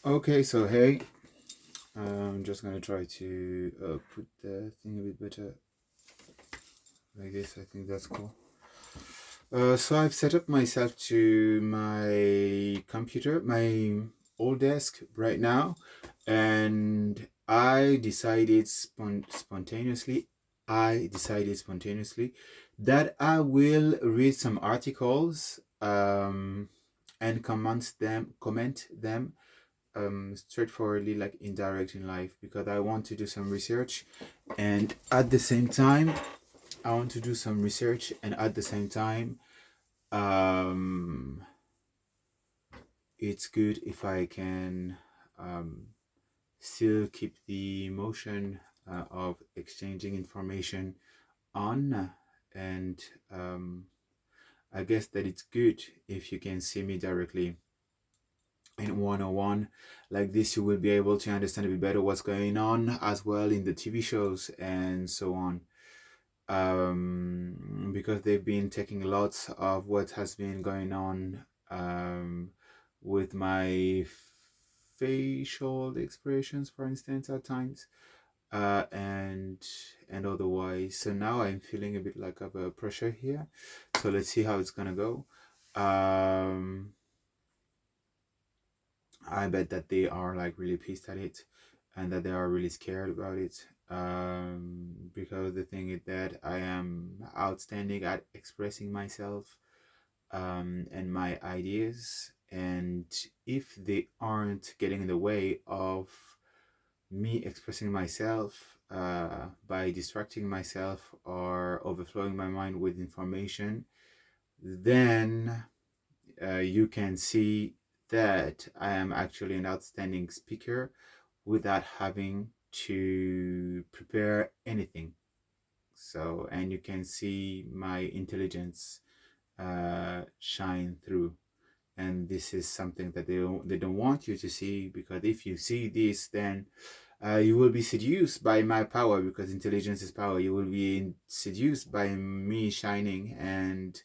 Okay, so hey, I'm just gonna try to put the thing a bit better like this. I think that's cool. So I've set up myself to my computer, my old desk right now, and I decided spontaneously. I decided spontaneously that I will read some articles and comment them straightforwardly, like indirect in life, because I want to do some research, and at the same time I want to do some research and at the same time um it's good if I can um still keep the motion of exchanging information on, and I guess that it's good if you can see me directly in 101. Like this you will be able to understand a bit better what's going on as well in the TV shows and so on, because they've been taking lots of what has been going on with my facial expressions, for instance, at times, and otherwise. So now I'm feeling a bit like of a pressure here, so let's see how it's gonna go. I bet that they are like really pissed at it and that they are really scared about it. Because the thing is that I am outstanding at expressing myself and my ideas. And if they aren't getting in the way of me expressing myself by distracting myself or overflowing my mind with information, then you can see that I am actually an outstanding speaker without having to prepare anything. So, and you can see my intelligence shine through. And this is something that they don't want you to see, because if you see this, then you will be seduced by my power, because intelligence is power. You will be seduced by me shining, and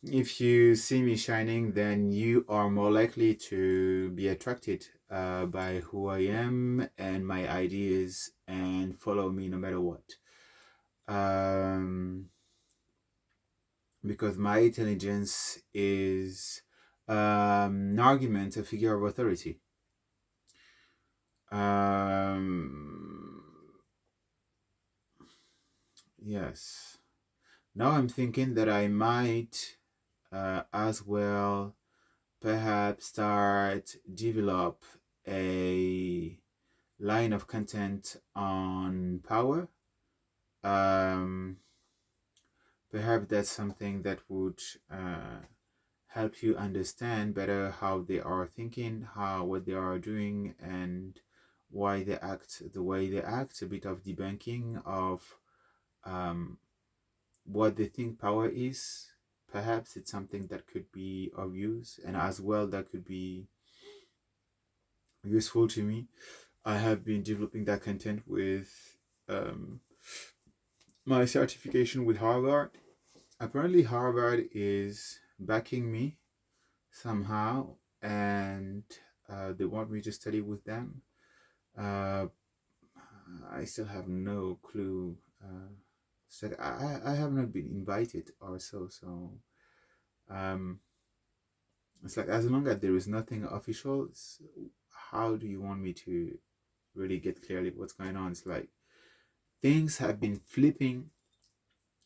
if you see me shining, then you are more likely to be attracted by who I am and my ideas and follow me no matter what. Um, because my intelligence is an argument, a figure of authority. Um, yes. Now I'm thinking that I might as well perhaps start develop a line of content on power. Um, Perhaps that's something that would help you understand better how they are thinking, how what they are doing, and why they act the way they act. A bit of debunking of um, what they think power is. Perhaps it's something that could be of use, and as well that could be useful to me. I have been developing that content with um, my certification with Harvard. Apparently, Harvard is backing me somehow, and they want me to study with them. Uh, I still have no clue. Said I have not been invited or so. So um, it's like, as long as there is nothing official, how do you want me to really get clearly what's going on? It's like things have been flipping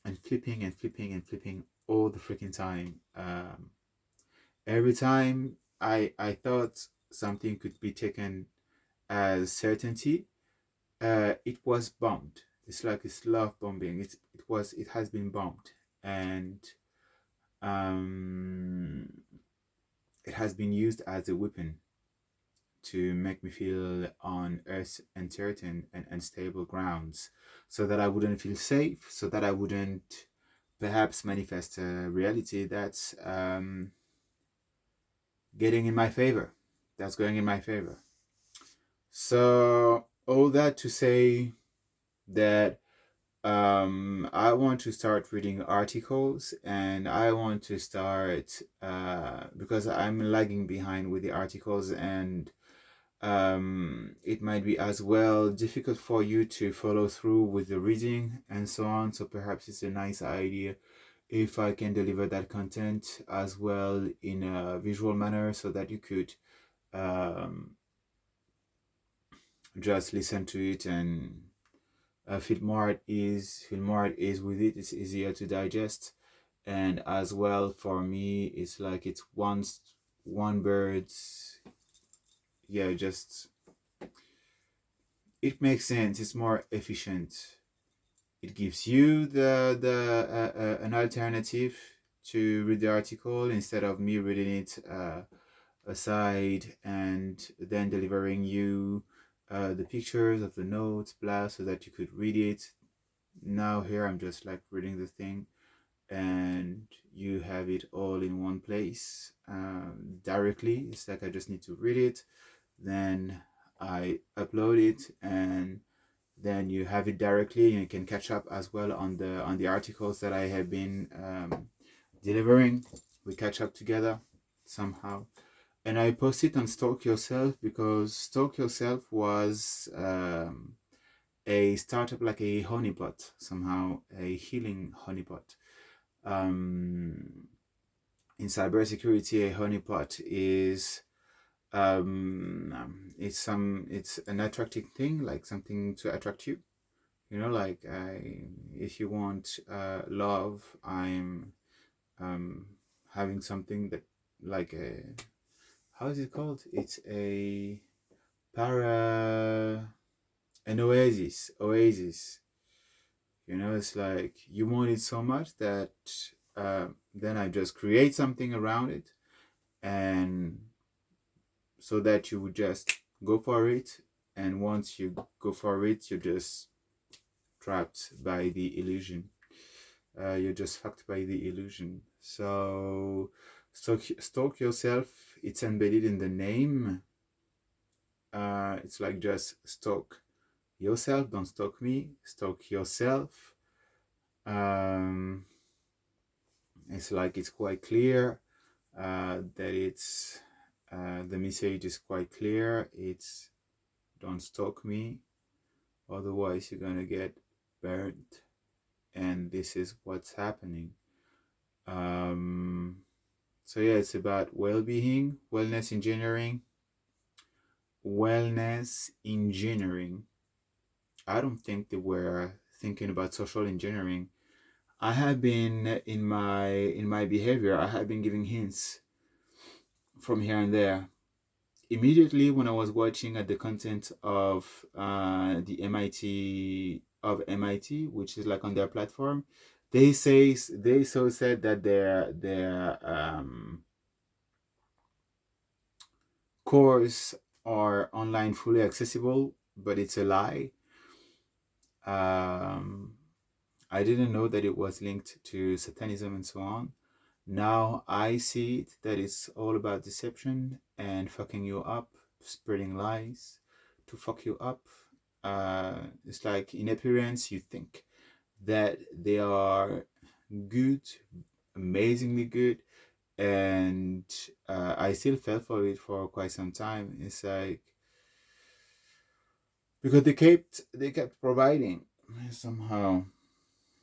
and flipping and flipping and flipping all the freaking time. Every time I thought something could be taken as certainty, it was bombed. It's like it's love bombing. It has been bombed, and um, it has been used as a weapon to make me feel on earth uncertain and unstable grounds, so that I wouldn't feel safe, so that I wouldn't perhaps manifest a reality that's getting in my favor, that's going in my favor. So all that to say that I want to start reading articles, and I want to start because I'm lagging behind with the articles, and It might be as well difficult for you to follow through with the reading and so on. So perhaps it's a nice idea if I can deliver that content as well in a visual manner so that you could um, just listen to it and feel more at ease with it. It's easier to digest, and as well for me, it's like it's one bird's, yeah, just it makes sense. It's more efficient. It gives you the an alternative to read the article instead of me reading it aside and then delivering you the pictures of the notes, blah, so that you could read it. Now here I'm just like reading the thing, and you have it all in one place directly. It's like I just need to read it, then I upload it, and then you have it directly, and you can catch up as well on the articles that I have been delivering. We catch up together somehow. And I post it on Stalk Yourself because Stalk Yourself was a startup, like a honeypot, somehow a healing honeypot. In cybersecurity, a honeypot is it's an attractive thing, like something to attract you. You know, like if you want love, I'm having something that, like a, how is it called? It's a para an oasis. You know, it's like you want it so much that then I just create something around it, and so that you would just go for it. And once you go for it, you're just trapped by the illusion. You're just fucked by the illusion. So stalk yourself. It's embedded in the name. It's like just stalk yourself. Don't stalk me. Stalk yourself. It's like it's quite clear that it's the message is quite clear. It's don't stalk me, otherwise you're gonna get burnt, and this is what's happening. So yeah, it's about well-being, wellness engineering. Wellness engineering. I don't think they were thinking about social engineering. I have been in my behavior, I have been giving hints from here and there. Immediately when I was watching at the content of the MIT, which is like on their platform, they so said that their course are online fully accessible, but it's a lie. I didn't know that it was linked to satanism and so on. Now I see it, that it's all about deception and fucking you up, spreading lies to fuck you up. It's like in appearance you think that they are good, amazingly good, and I still fell for it for quite some time. It's like because they kept providing somehow.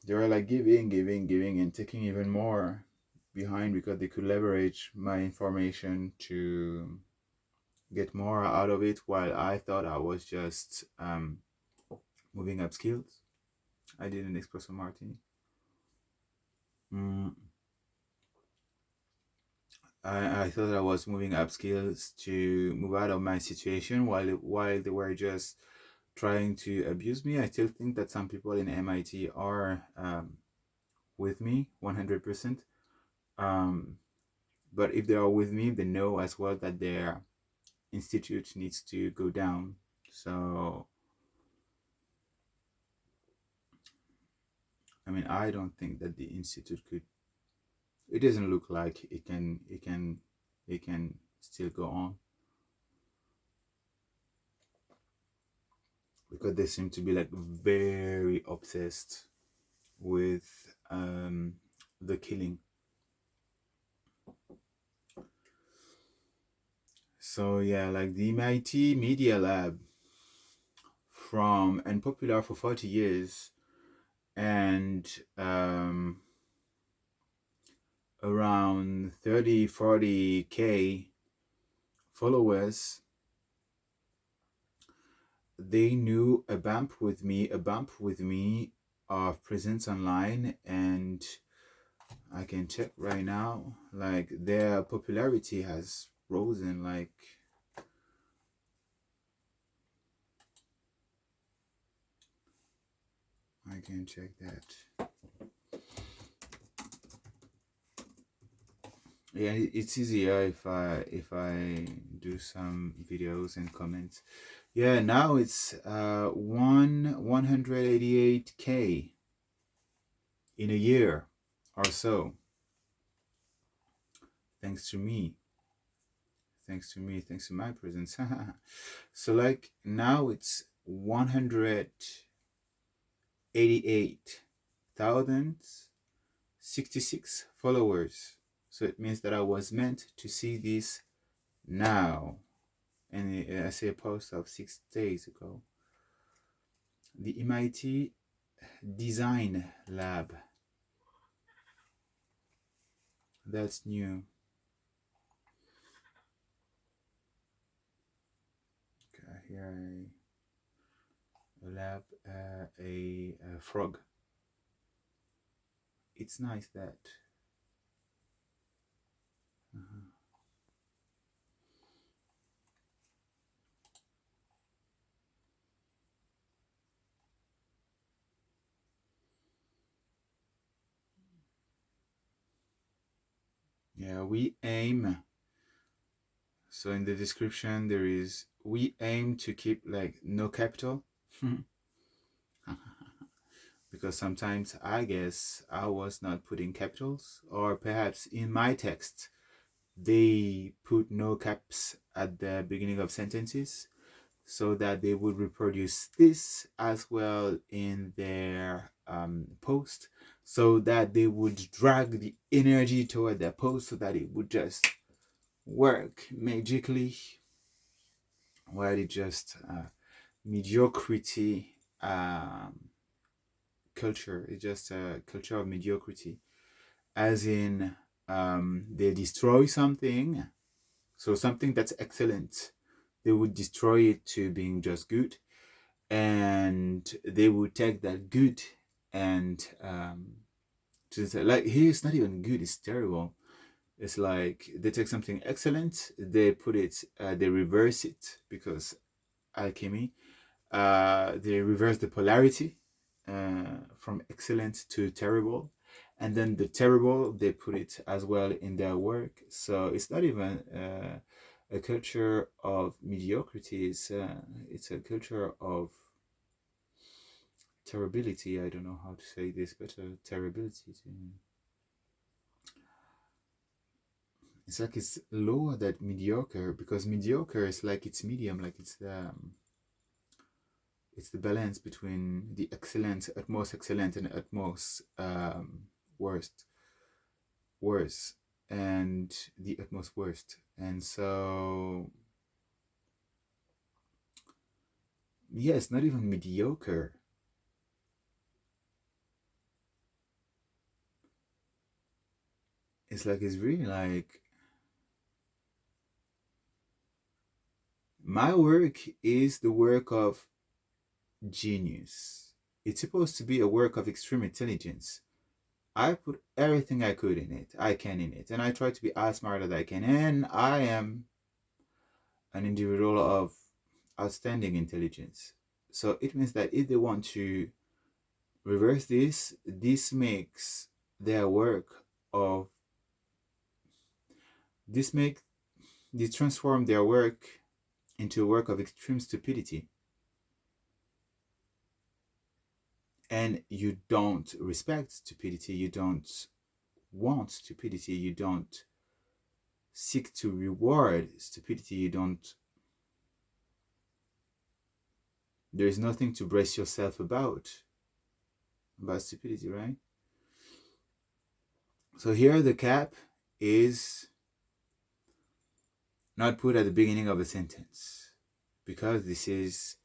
They were like giving, and taking even more behind because they could leverage my information to get more out of it, while I thought I was just moving up skills. I did an espresso martini. Mm, I thought I was moving up skills to move out of my situation, while they were just trying to abuse me. I still think that some people in MIT are with me 100%. But if they are with me, they know as well that their institute needs to go down. So I mean, I don't think that the institute could. It doesn't look like it can still go on, because they seem to be like very obsessed with the killing. So yeah, like the MIT Media Lab, from and popular for 40 years, and around 30-40K followers. They knew a bump with me of presence online, and I can check right now, like their popularity has risen. Like, I can check that. Yeah, it's easier if I do some videos and comments. Yeah, now it's 188K in a year or so, thanks to me, thanks to my presence. So like now it's 188,066 followers. So it means that I was meant to see this now. And I see a post of 6 days ago. The MIT Design Lab. That's new. Okay, here a lab, a frog. It's nice that. Uh-huh. Yeah, we aim. So in the description there is, we aim to keep like no capital. Because sometimes I guess I was not putting capitals, or perhaps in my text they put no caps at the beginning of sentences, so that they would reproduce this as well in their post, so that they would drag the energy toward their post, so that it would just work magically, while it just mediocrity culture. It's just a culture of mediocrity, as in they destroy something, so something that's excellent, they would destroy it to being just good, and they would take that good and to say, like, here it's not even good, it's terrible. It's like they take something excellent, they put it, they reverse it, because alchemy, they reverse the polarity from excellent to terrible, and then the terrible they put it as well in their work. So it's not even a culture of mediocrity, it's a culture of terribility. I don't know how to say this better. Terribility. It's like it's lower than mediocre, because mediocre is like it's medium, like it's the balance between the excellent, at most excellent, and at most worst, worse, and the utmost worst. And so, yeah, it's not even mediocre. It's like, it's really like, my work is the work of genius. It's supposed to be a work of extreme intelligence. I put everything I could in it, I can in it, and I try to be as smart as I can. And I am an individual of outstanding intelligence. So it means that if they want to reverse this, this makes their work of this make this transform their work into a work of extreme stupidity. And you don't respect stupidity, you don't want stupidity, you don't seek to reward stupidity, you don't, there is nothing to brace yourself about stupidity, right? So here the cap is not put at the beginning of a sentence, because this is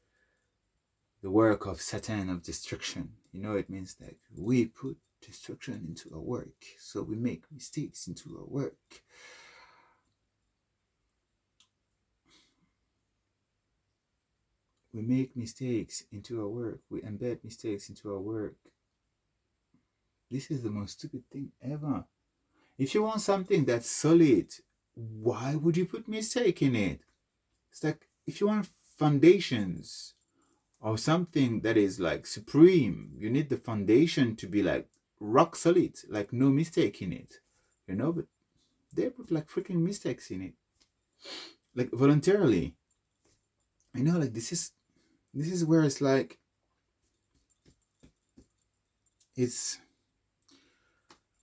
the work of Satan, of destruction. It means that we put destruction into our work, so we make mistakes into our work. We make mistakes into our work. We embed mistakes into our work. This is the most stupid thing ever. If you want something that's solid, why would you put mistake in it? It's like if you want foundations or something that is like supreme, you need the foundation to be like rock solid, like no mistake in it. But they put like freaking mistakes in it, like voluntarily. Like this is where it's like it's,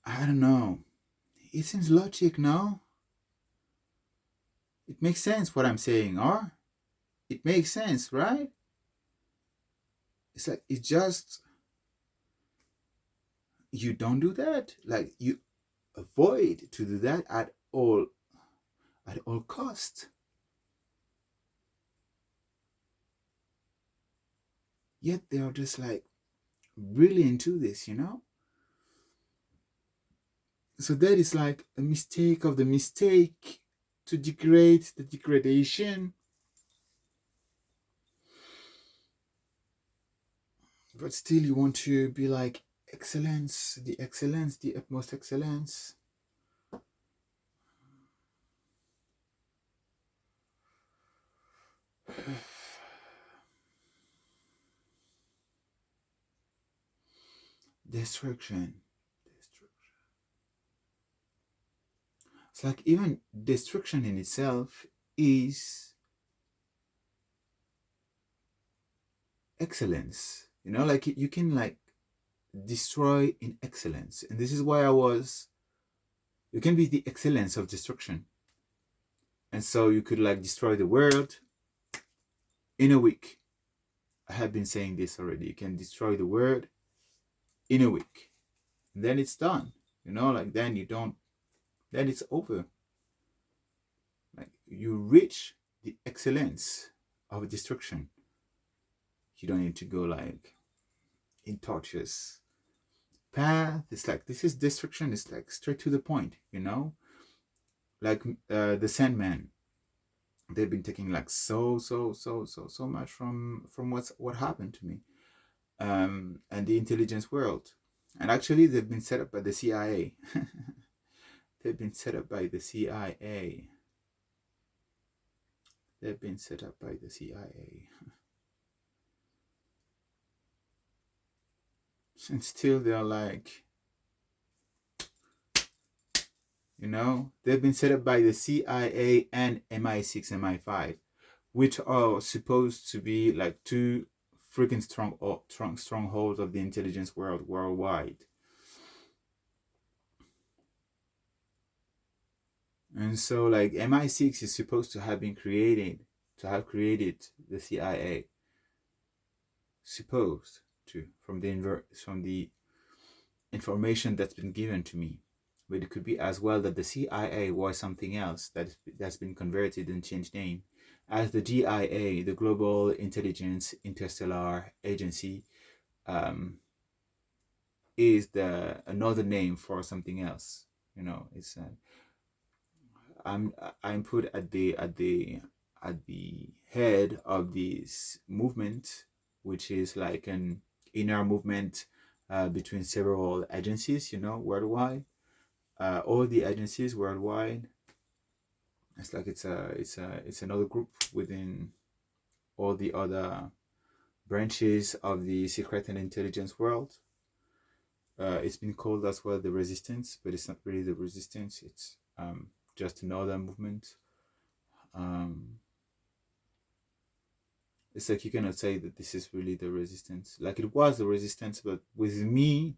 I don't know. It seems logic, no? It makes sense what I'm saying, or it makes sense, right? It's like it's just, you don't do that. Like you avoid to do that at all cost. Yet they are just like really into this, So that is like a mistake of the mistake to degrade the degradation. But still you want to be like excellence, the utmost excellence. Destruction. It's like even destruction in itself is excellence. Like you can like destroy in excellence. And this is why you can be the excellence of destruction. And so you could like destroy the world in a week. I have been saying this already. You can destroy the world in a week. And then it's done. Like then it's over. Like you reach the excellence of destruction. You don't need to go like in torturous path. It's like this is destruction. It's like straight to the point. Like the Sandman. They've been taking like so much from what happened to me, and the intelligence world. And actually, they've been set up by the CIA. They've been set up by the CIA. They've been set up by the CIA. And still they're like, they've been set up by the CIA and MI6, MI5, which are supposed to be like two freaking strongholds of the intelligence world worldwide. And so like MI6 is supposed to have created the CIA. Supposed to, from the information that's been given to me. But it could be as well that the CIA was something else that's been converted and changed name, as the GIA, the Global Intelligence Interstellar Agency, is another name for something else. It's I'm put at the head of this movement, which is like an inner movement between several agencies, worldwide. All the agencies worldwide. It's like it's another group within all the other branches of the secret and intelligence world. It's been called as well the resistance, but it's not really the resistance. It's just another movement. It's like you cannot say that this is really the resistance. Like it was the resistance, but with me,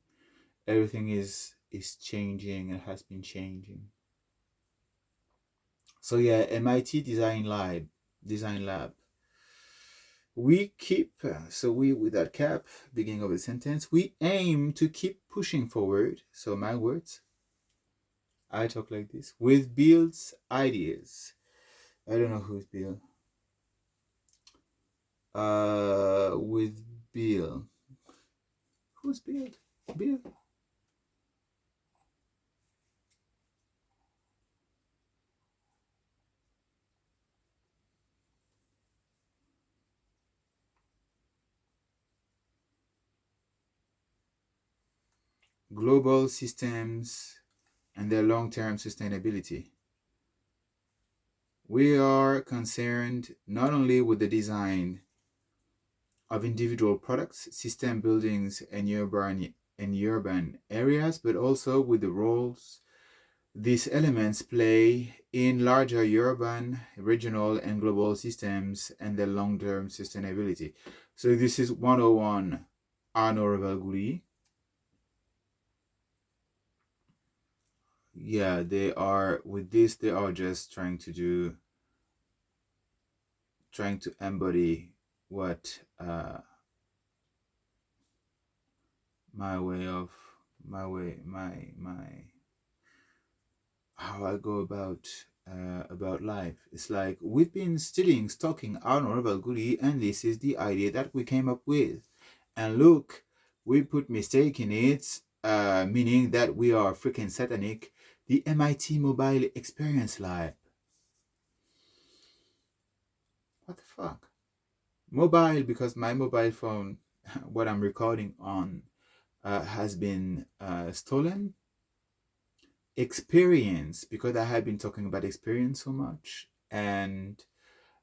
everything is changing and has been changing. So yeah, MIT Design Lab. We keep, with that cap, beginning of the sentence, we aim to keep pushing forward. So my words, I talk like this, with builds ideas I don't know who's Bill. With Bill. Who's Bill? Bill. Global systems and their long-term sustainability. We are concerned not only with the design of individual products, system buildings, and urban areas, but also with the roles these elements play in larger urban, regional, and global systems and their long-term sustainability. So this is 101 Arno Guri. Yeah, they are with this. They are just trying to embody what my way of my way my how I go about life. It's like we've been studying stalking Honorable Guri, and this is the idea that we came up with. And look, we put mistake in it, meaning that we are freaking satanic. The MIT Mobile Experience Lab. What the fuck? Mobile, because my mobile phone, what I'm recording on, has been stolen. Experience, because I have been talking about experience so much, and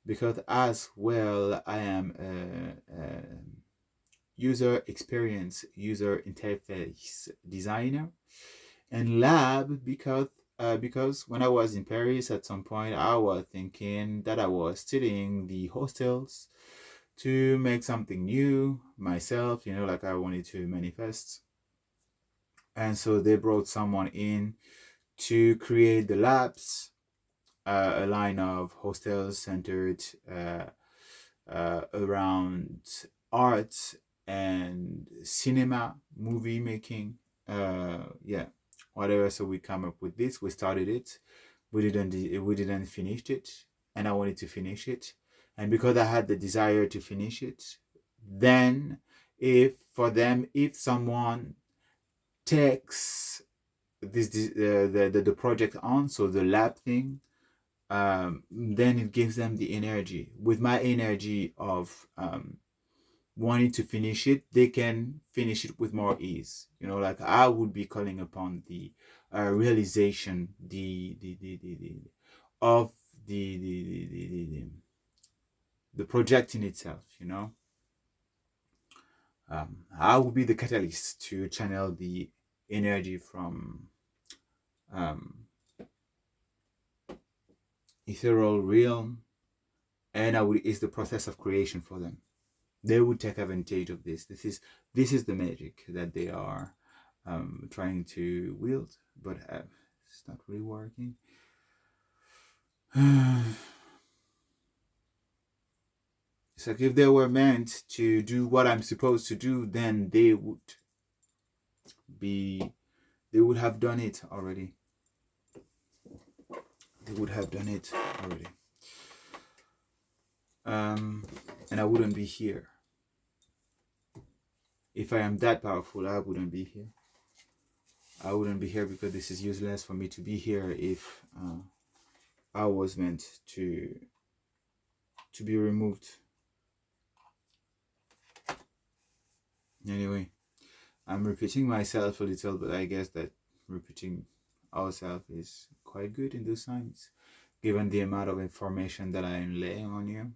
because as well I am a user experience, user interface designer, and lab because when I was in Paris at some point I was thinking that I was studying the hostels to make something new myself, like I wanted to manifest. And so they brought someone in to create the labs, a line of hostels centered around art and cinema, movie making, yeah, whatever. So we come up with this. We started it. We didn't finish it, and I wanted to finish it. And because I had the desire to finish it, then if someone takes the project on, so the lab thing, then it gives them the energy. With my energy of wanting to finish it, they can finish it with more ease. Like I would be calling upon the realization, the of the project in itself. I would be the catalyst to channel the energy from um, ethereal realm, and I would is the process of creation for them. They would take advantage of this. This is the magic that they are trying to wield, but it's not really working. It's like if they were meant to do what I'm supposed to do, then be they would have done it already. They would have done it already. And I wouldn't be here. If I am that powerful, I wouldn't be here. I wouldn't be here because this is useless for me to be here if I was meant to be removed. Anyway, I'm repeating myself a little, but I guess that repeating ourselves is quite good in those times, given the amount of information that I'm laying on you.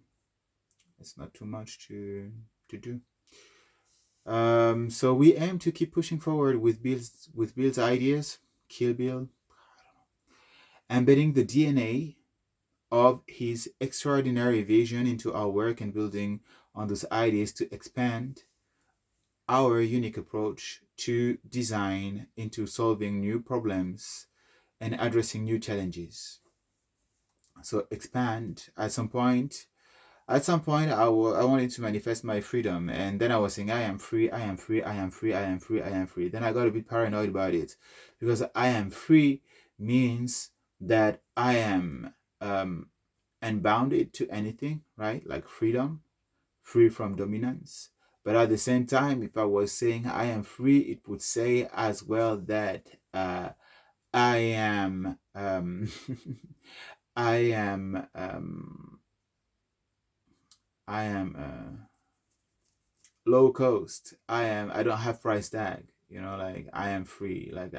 It's not too much to do. So we aim to keep pushing forward with Bill's ideas, Kill Bill, embedding the DNA of his extraordinary vision into our work and building on those ideas to expand our unique approach to design into solving new problems and addressing new challenges. So expand at some point I wanted to manifest my freedom, and then I was saying I am free, I am free, I am free, I am free, I am free. Then I got a bit paranoid about it, because I am free means that I am and bound it to anything, right? Like freedom, free from dominance. But at the same time, if I was saying I am free, it would say as well that I am I am I am low cost. I don't have price tag. Like I am free. Like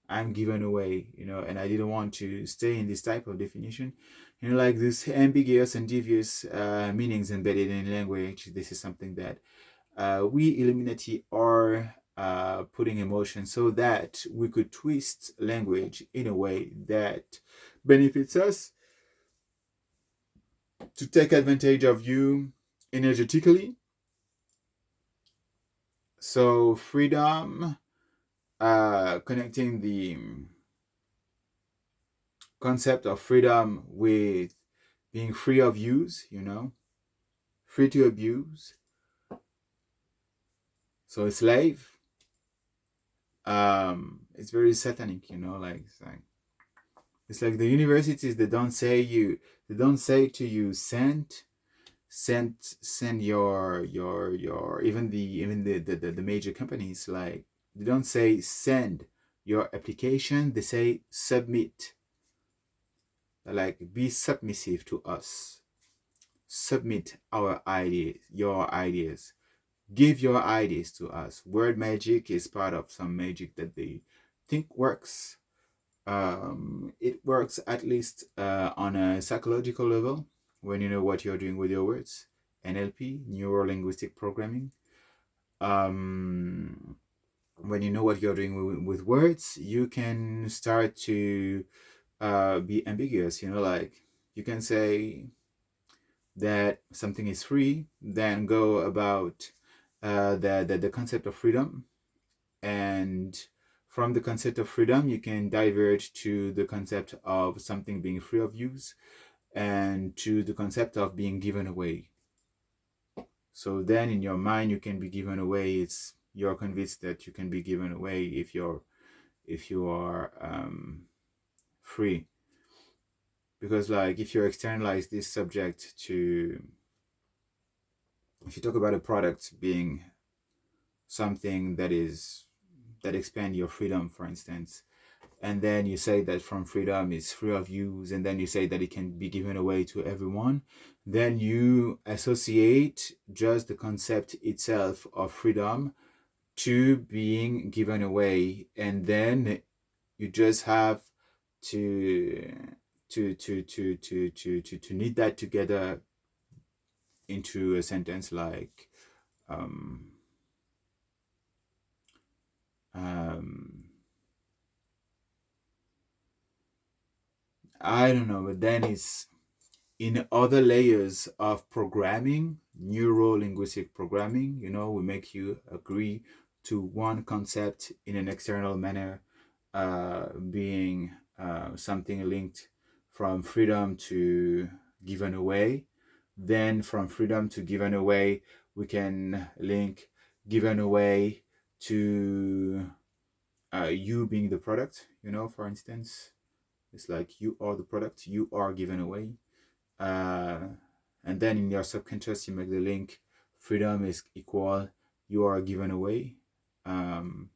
I'm given away. And I didn't want to stay in this type of definition. Like this ambiguous and devious meanings embedded in language. This is something that we Illuminati are putting in motion so that we could twist language in a way that benefits us, to take advantage of you energetically. So freedom, connecting the concept of freedom with being free of use, free to abuse. So a slave, it's very satanic, like it's like the universities, they don't say to you, send your even the major companies, like they don't say send your application, they say submit. Like, be submissive to us, submit your ideas, give your ideas to us. Word magic is part of some magic that they think works. It works at least on a psychological level, when you know what you're doing with your words. NLP, neuro linguistic programming. When you know what you're doing with words, you can start to be ambiguous. Like you can say that something is free, then go about the concept of freedom, and from the concept of freedom you can diverge to the concept of something being free of use, and to the concept of being given away. So then in your mind you can be given away. You're convinced that you can be given away if you are free, because like if you externalize this subject to, if you talk about a product being something that expand your freedom, for instance, and then you say that from freedom is free of use, and then you say that it can be given away to everyone, then you associate just the concept itself of freedom to being given away, and then you just have to knit that together into a sentence like um, um, I don't know, but then it's in other layers of programming, neuro linguistic programming. We make you agree to one concept in an external manner, being something linked from freedom to given away. Then from freedom to given away, we can link given away to you being the product. For instance, it's like you are the product, you are given away. And then in your subconscious, you make the link: freedom is equal, you are given away, and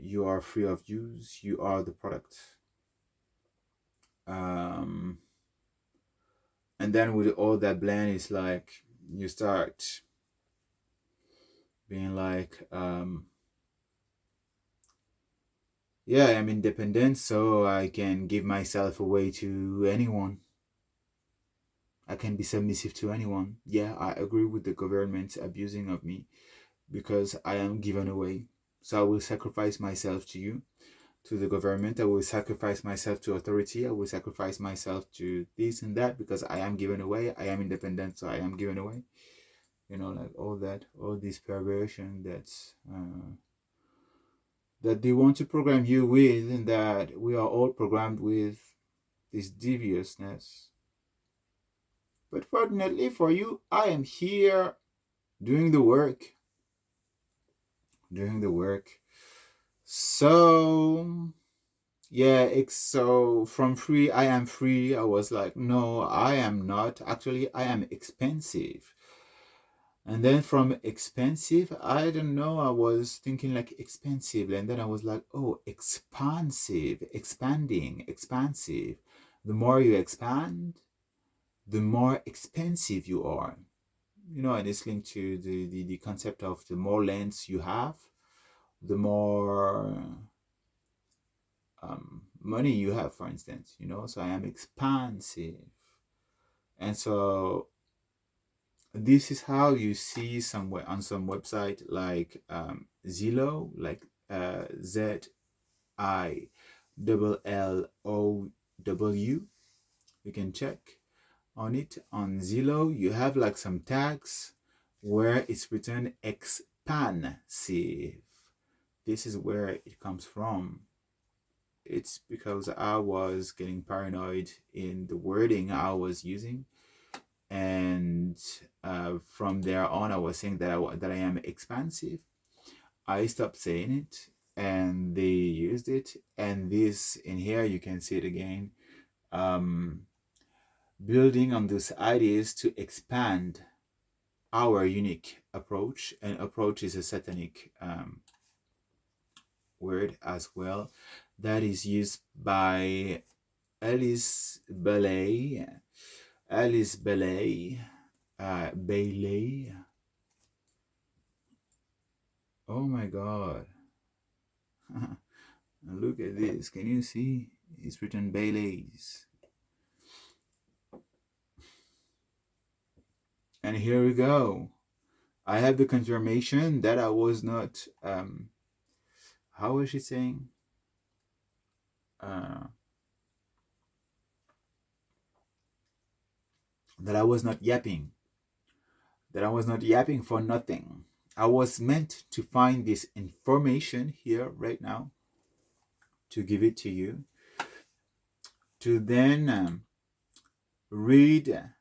you are free of use, you are the product. And then with all that blend, it's like you start being like, yeah, I'm independent, so I can give myself away to anyone. I can be submissive to anyone. Yeah, I agree with the government abusing of me because I am given away. So I will sacrifice myself to you, to the government. I will sacrifice myself to authority. I will sacrifice myself to this and that because I am given away. I am independent, so I am given away. Like all that, all this perversion that they want to program you with, and that we are all programmed with this deviousness. But fortunately for you, I am here doing the work. So Yeah, so from free, I am free. I was like, no, I am not. Actually, I am expensive. And then from expensive, I don't know, I was thinking like expensive. And then I was like, oh, expansive, expanding, expansive. The more you expand, the more expensive you are. And it's linked to the concept of the more lens you have, the more money you have, for instance. So I am expansive. And so this is how you see somewhere on some website like Zillow, like ZILLOW. You can check on it on Zillow. You have like some tags where it's written expansive. This is where it comes from. It's because I was getting paranoid in the wording I was using, and from there on, I was saying that I am expansive. I stopped saying it, and they used it. And this in here, you can see it again. Um, Building on those ideas to expand our unique approach, and approach is a satanic word as well, that is used by Alice Bailey. Alice Bailey. Bailey. Oh my God. Look at this. Can you see? It's written Bailey's. And here we go. I have the confirmation that I was not, how was she saying? That I was not yapping. That I was not yapping for nothing. I was meant to find this information here right now, to give it to you, to then read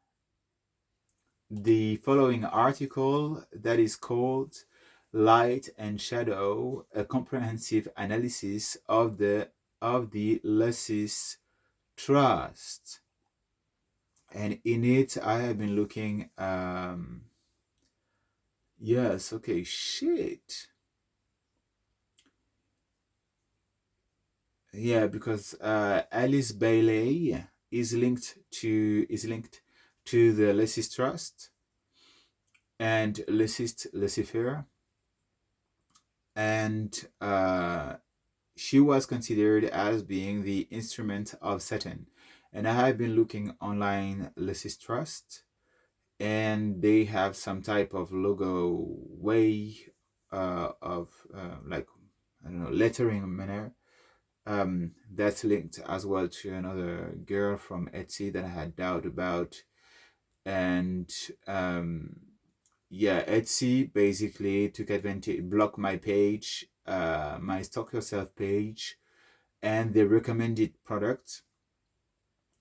the following article that is called Light and Shadow, a comprehensive analysis of the Lucis Trust. And in it, I have been looking, yes, okay, shit. Yeah, because Alice Bailey is linked to the Lucis Trust and Lucifer, and she was considered as being the instrument of Satan. And I have been looking online Lucis Trust, and they have some type of logo way of like, I don't know, lettering manner, that's linked as well to another girl from Etsy that I had doubt about. And yeah, Etsy basically took advantage, blocked my page, my Stock Yourself page, and they recommended products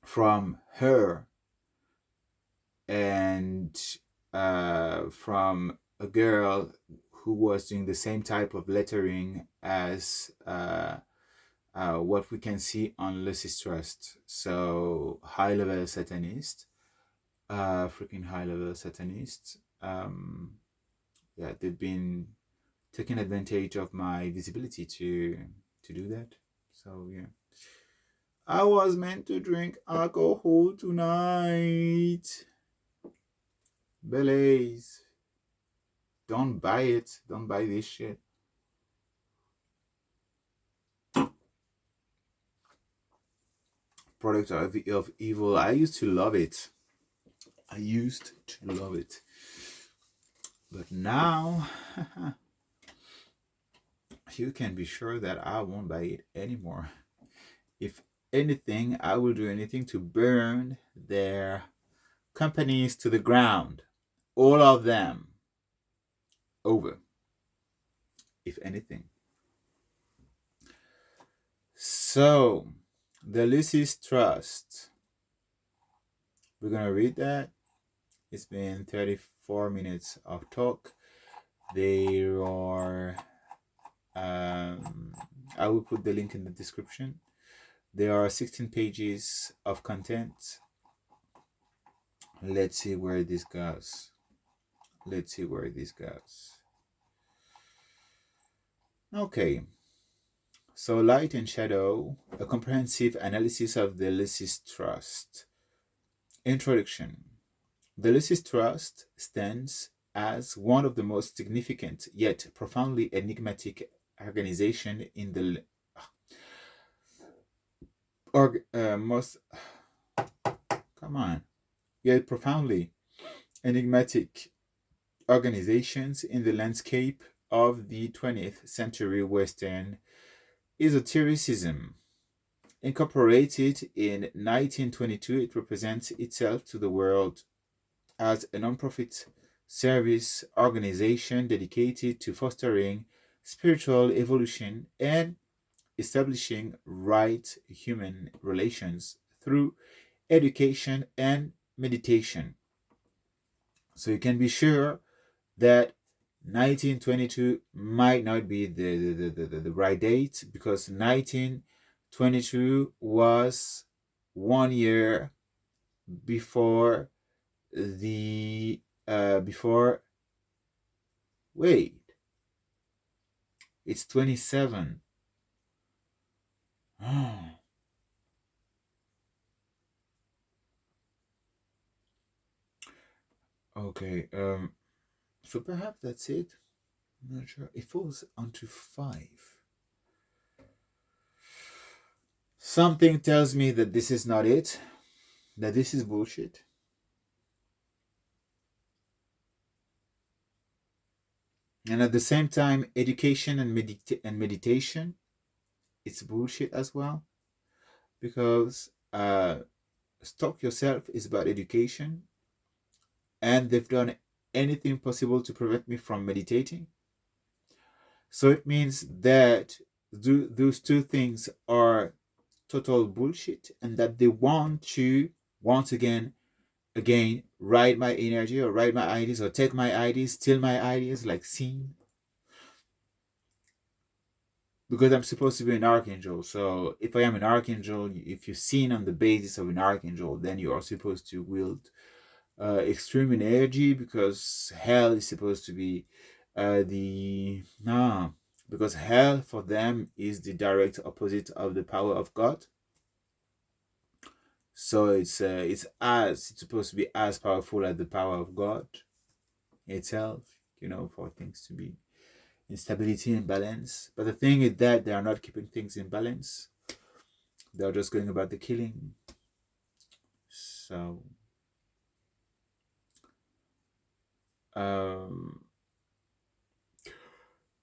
from her and from a girl who was doing the same type of lettering as what we can see on Lucis Trust. So high level satanist, freaking high level satanist. Yeah, they've been taking advantage of my visibility to do that. So yeah, I was meant to drink alcohol tonight. Belays. Don't buy it. Don't buy this shit. Product of evil. I used to love it. I used to love it. But now, you can be sure that I won't buy it anymore. If anything, I will do anything to burn their companies to the ground. All of them. Over. If anything. So, the Lucis Trust. We're going to read that. It's been 34 minutes of talk. They are, I will put the link in the description. There are 16 pages of content. Let's see where this goes. Let's see where this goes. Okay. So, Light and Shadow, a comprehensive analysis of the Lucis Trust. Introduction. The Lucis Trust stands as one of the most significant yet profoundly enigmatic organization in the most come on yet profoundly enigmatic organizations in the landscape of the 20th century Western esotericism. Incorporated in 1922, it represents itself to the world as a non-profit service organization dedicated to fostering spiritual evolution and establishing right human relations through education and meditation. So you can be sure that 1922 might not be the right date, because 1922 was 1 year before the before wait, it's 27. Okay, so perhaps that's it. I'm not sure. It falls onto 5. Something tells me that this is not it, that this is bullshit. And at the same time, education and meditation, it's bullshit as well. Because Stop Yourself is about education, and they've done anything possible to prevent me from meditating. So it means that those two things are total bullshit, and that they want to once again ride my energy or ride my ideas or take my ideas, steal my ideas like sin. Because I'm supposed to be an archangel. So if I am an archangel, if you're seen on the basis of an archangel, then you are supposed to wield extreme energy, because hell is supposed to be because hell for them is the direct opposite of the power of God. So it's supposed to be as powerful as the power of God itself, for things to be in stability and balance. But the thing is that they are not keeping things in balance. They're just going about the killing. So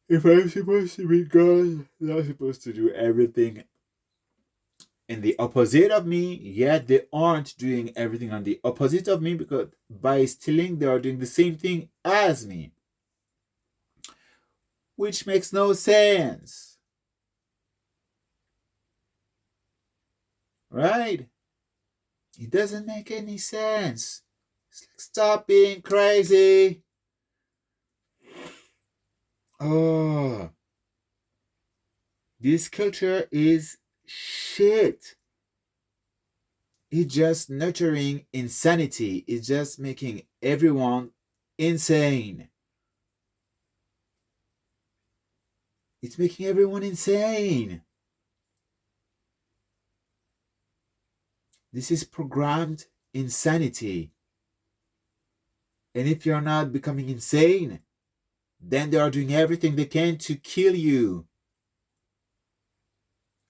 if I'm supposed to be God, they're supposed to do everything in the opposite of me, yet they aren't doing everything on the opposite of me, because by stealing, they are doing the same thing as me, which makes no sense. Right? It doesn't make any sense. It's like, stop being crazy. Oh, this culture is shit. It's just nurturing insanity. It's just making everyone insane. It's making everyone insane. This is programmed insanity. And if you're not becoming insane, then they are doing everything they can to kill you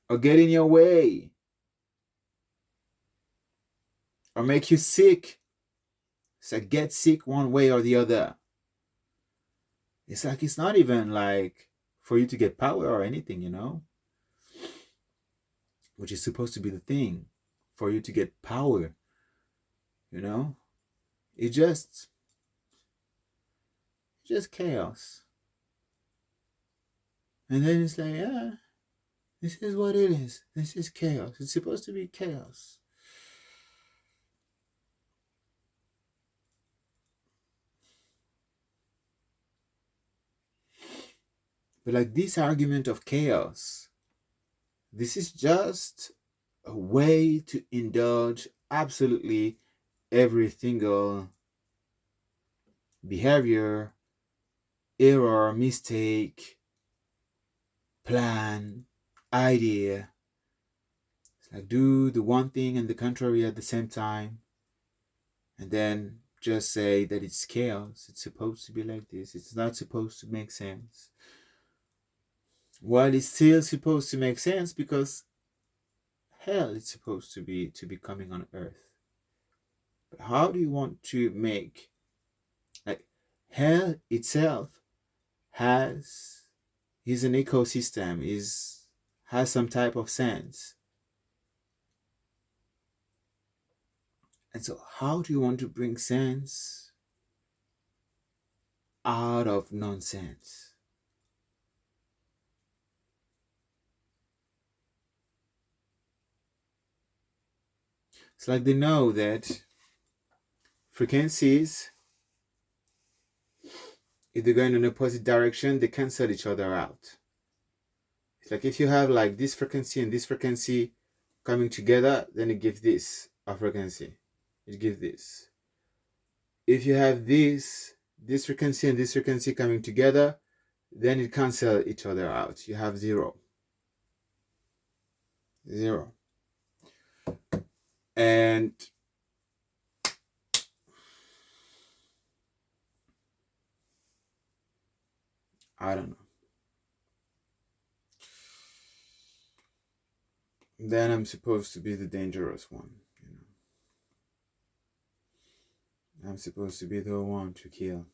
or get in your way or make you sick. So get sick one way or the other. It's like, it's not even like for you to get power or anything, which is supposed to be the thing, for you to get power, it's just chaos. And then it's like, this is what it is. This is chaos. It's supposed to be chaos. But like this argument of chaos, this is just a way to indulge absolutely every single behavior, error, mistake, plan, idea. It's like do the one thing and the contrary at the same time, and then just say that it's chaos. It's supposed to be like this. It's not supposed to make sense. Well, it's still supposed to make sense because hell it's supposed to be coming on earth. But how do you want to make like hell itself has is an ecosystem, is has some type of sense. And so how do you want to bring sense out of nonsense? It's like they know that frequencies, if they're going in opposite direction, they cancel each other out. It's like if you have like this frequency and this frequency coming together, then it gives this a frequency. It gives this. If you have this frequency and this frequency coming together, then it cancel each other out. You have zero. Zero. And I don't know. Then I'm supposed to be the dangerous one, you know. I'm supposed to be the one to kill,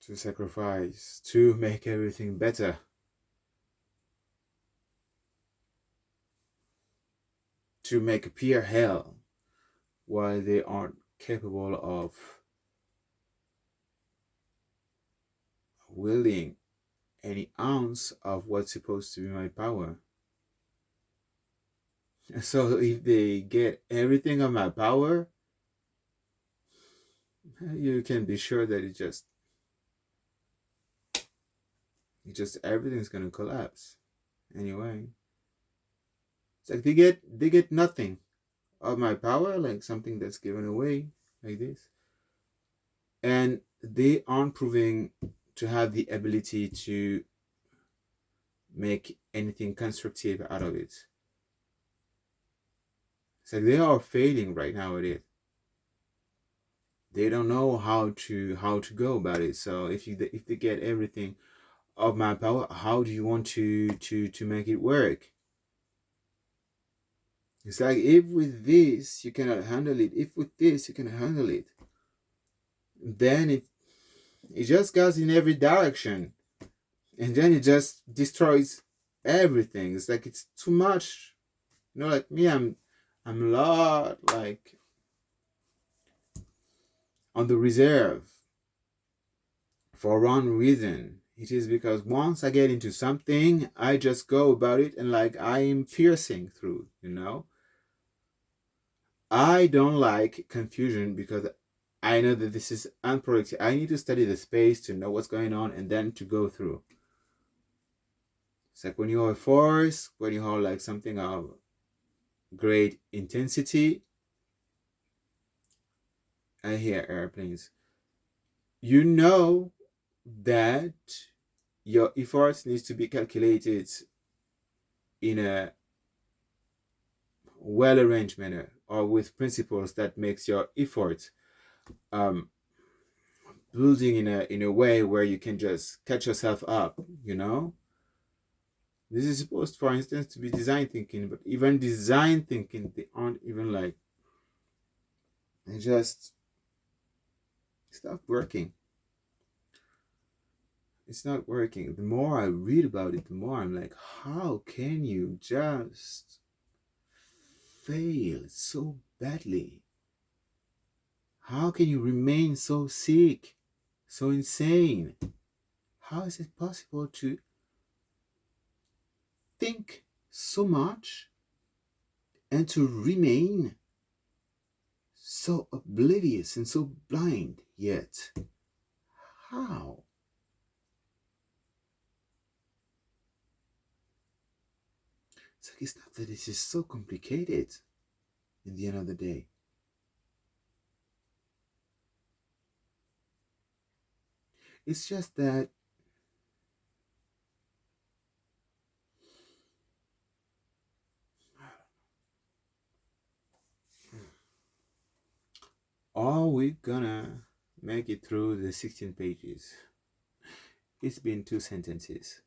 to sacrifice, to make everything better. To make appear hell while they aren't capable of wielding any ounce of what's supposed to be my power. So if they get everything of my power, you can be sure that it just everything's gonna collapse. Anyway, it's like they get nothing of my power, like something that's given away like this, and they aren't proving to have the ability to make anything constructive out of it. It's like they are failing right now at it. They don't know how to go about it. So if they get everything of my power, how do you want to make it work? It's like if with this you cannot handle it, if with this you can handle it, then it just goes in every direction, and then it just destroys everything. It's like it's too much. You know, like me, I'm a lot like on the reserve for one reason. It is because once I get into something, I just go about it and like I'm piercing through, you know? I don't like confusion because I know that this is unproductive. I need to study the space to know what's going on and then to go through. It's like when you have a force, when you have like something of great intensity. I hear airplanes. You know that your efforts needs to be calculated in a well-arranged manner or with principles that makes your effort um, building in a way where you can just catch yourself up, you know. This is supposed, for instance, to be design thinking, but even design thinking, they aren't even like, they just stop working. It's not working. The more I read about it, the more I'm like, how can you just fail so badly? How can you remain so sick, so insane? How is it possible to think so much and to remain so oblivious and so blind yet? How? it's not that this is so complicated in the end of the day. It's just that are we gonna make it through the 16 pages? It's been two sentences.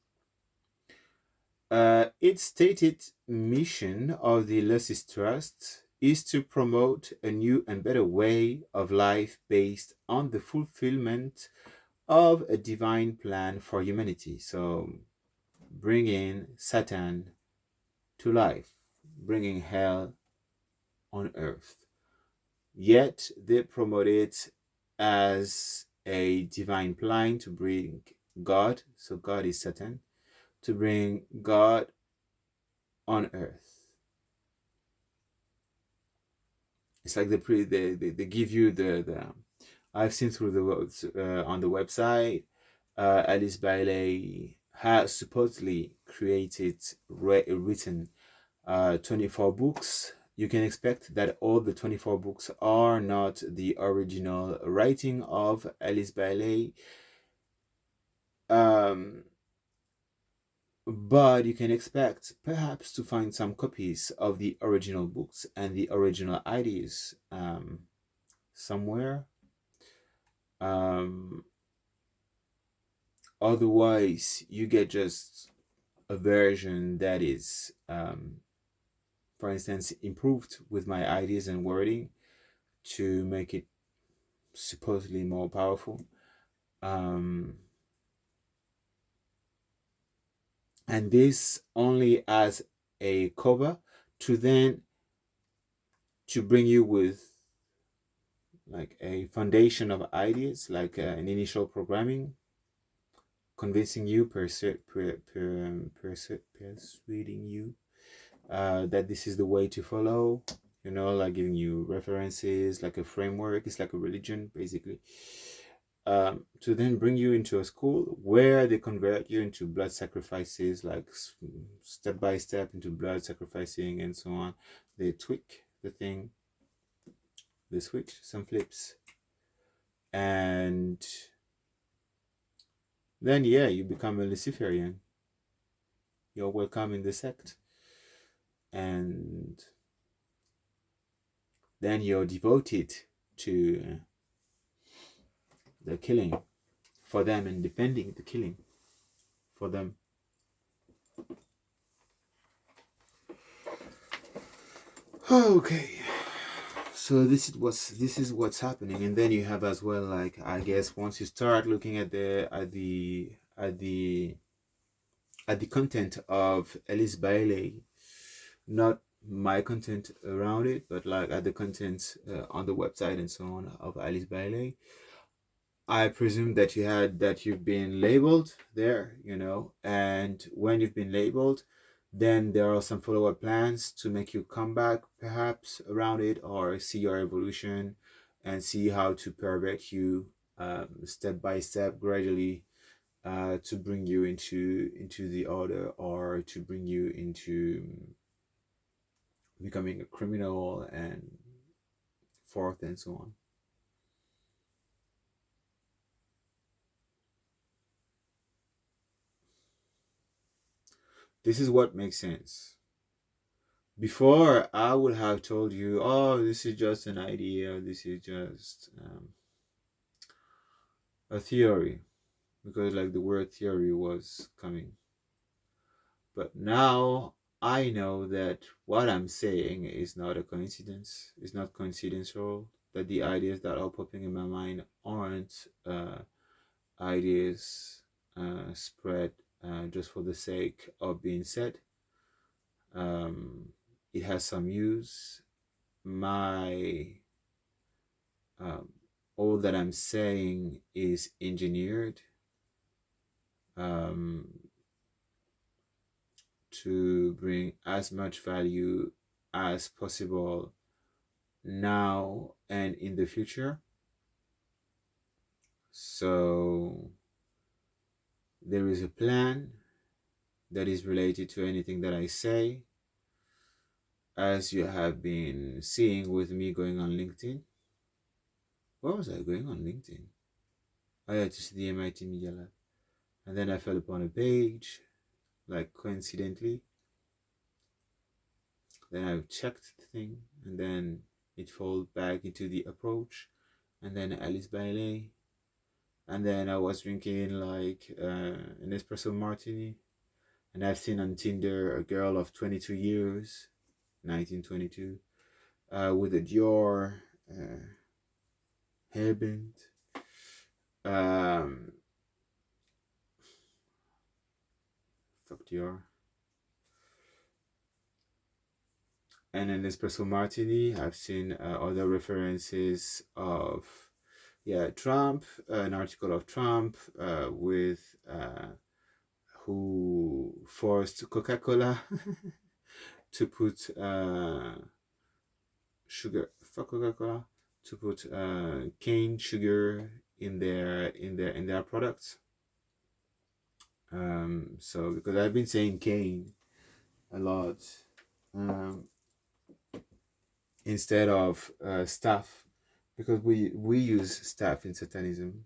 Its stated mission of the Lucis Trust is to promote a new and better way of life based on the fulfillment of a divine plan for humanity. So, bringing Satan to life, bringing hell on earth. Yet they promote it as a divine plan to bring God, so God is Satan, to bring God on earth. It's like they give you the I've seen through the on the website, Alice Bailey has supposedly created written 24 books. You can expect that all the 24 books are not the original writing of Alice Bailey, um, but you can expect perhaps to find some copies of the original books and the original ideas somewhere. Um, Otherwise, you get just a version that is, for instance, improved with my ideas and wording to make it supposedly more powerful. Um, and this only as a cover to then to bring you with like a foundation of ideas, like an initial programming, convincing you, persuading you that this is the way to follow, like giving you references, like a framework. It's like a religion, basically. To then bring you into a school where they convert you into blood sacrifices, like step by step into blood sacrificing and so on. They tweak the thing, they switch some flips, and then, yeah, you become a Luciferian. You're welcome in the sect. And then you're devoted to the killing for them and defending the killing for them. Okay, so this is what's happening, and then you have as well, like, I guess once you start looking at the content of Alice Bailey, not my content around it, but like at the content on the website and so on of Alice Bailey, I presume that you've been labeled there, and when you've been labeled, then there are some follow-up plans to make you come back perhaps around it or see your evolution and see how to perfect you step by step gradually to bring you into the order or to bring you into becoming a criminal and forth and so on. This is what makes sense. Before, I would have told you, oh, this is just an idea, this is just a theory, because like the word theory was coming. But now I know that what I'm saying is not a coincidence, it's not coincidental, that the ideas that are popping in my mind aren't ideas spread just for the sake of being said. It has some use. My all that I'm saying is engineered um, to bring as much value as possible now and in the future. So there is a plan that is related to anything that I say. as you have been seeing with me going on LinkedIn. Where was I going on LinkedIn? I had to see the MIT Media Lab. And then I fell upon a page, like coincidentally. Then I checked the thing, and then it fell back into the approach, and then Alice Bailey. And then I was drinking like an espresso martini. And I've seen on Tinder a girl of 22 years, 1922, with a Dior hairband. Um, fuck Dior. And an espresso martini. I've seen other references of, yeah, Trump, an article of Trump with who forced Coca-Cola to put sugar for Coca-Cola to put cane sugar in their products. So because I've been saying cane a lot, um, instead of staff, because we use staff in Satanism,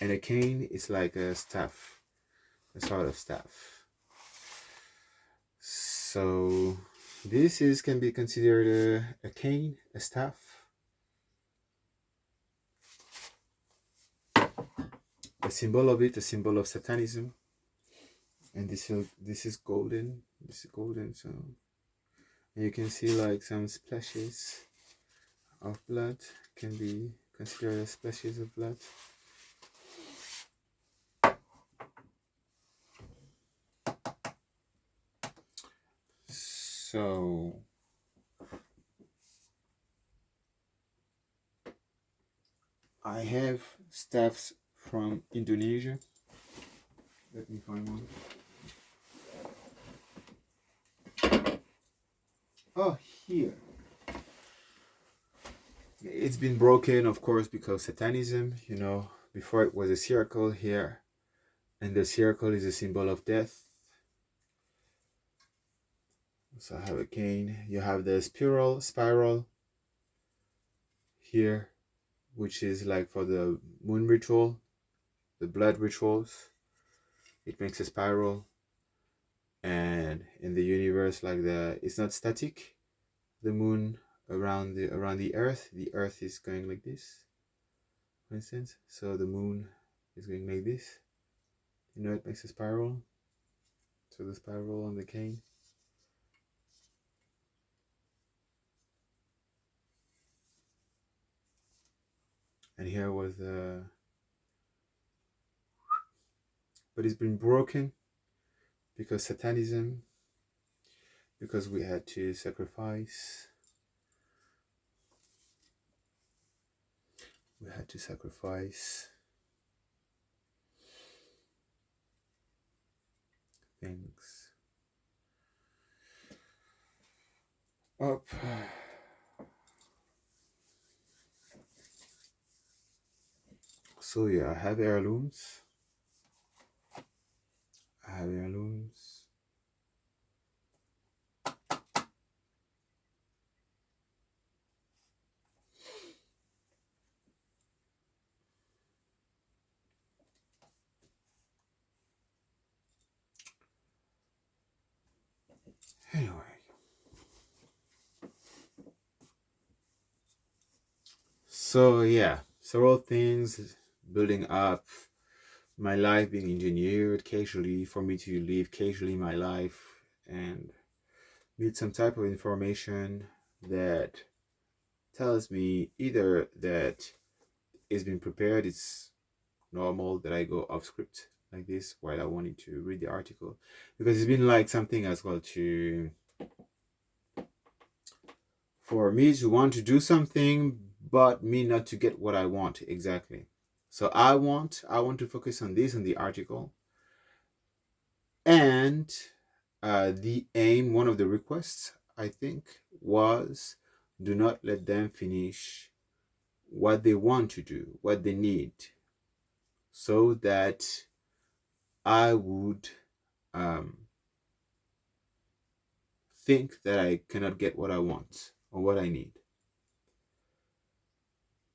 and a cane is like a staff, a sort of staff. So this is can be considered a cane, a staff. A symbol of it, a symbol of Satanism. And this is golden. This is golden. So you can see like some splashes of blood, can be considered as splashes of blood. So I have staffs from Indonesia. Let me find one. Oh, here. It's been broken, of course, because Satanism, before it was a circle here, and the circle is a symbol of death. So I have a cane. You have the spiral here, which is like for the moon ritual, the blood rituals. It makes a spiral. And in the universe, like it's not static. The moon around the earth is going like this, for instance. So the moon is going like this. It makes a spiral. So the spiral on the cane. And here was but it's been broken because Satanism, because we had to sacrifice. We had to sacrifice things up. So yeah, I have heirlooms. Anyway. So yeah, several things building up, my life being engineered casually for me to live casually my life and meet some type of information that tells me either that it's been prepared, it's normal that I go off script like this while I wanted to read the article, because it's been like something as well to for me to want to do something but me not to get what I want exactly. So I want to focus on this in the article, and the aim, one of the requests I think was, do not let them finish what they want to do, what they need, so that I would think that I cannot get what I want or what I need.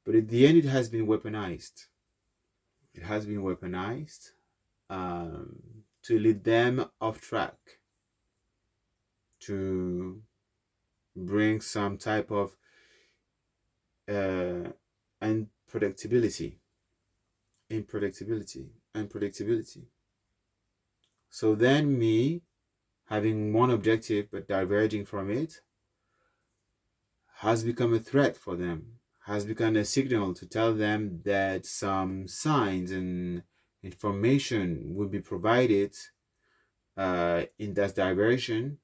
But at the end, it has been weaponized. It has been weaponized to lead them off track, to bring some type of uh, unpredictability, unpredictability. So then me having one objective but diverging from it has become a threat for them, has become a signal to tell them that some signs and information will be provided in that diversion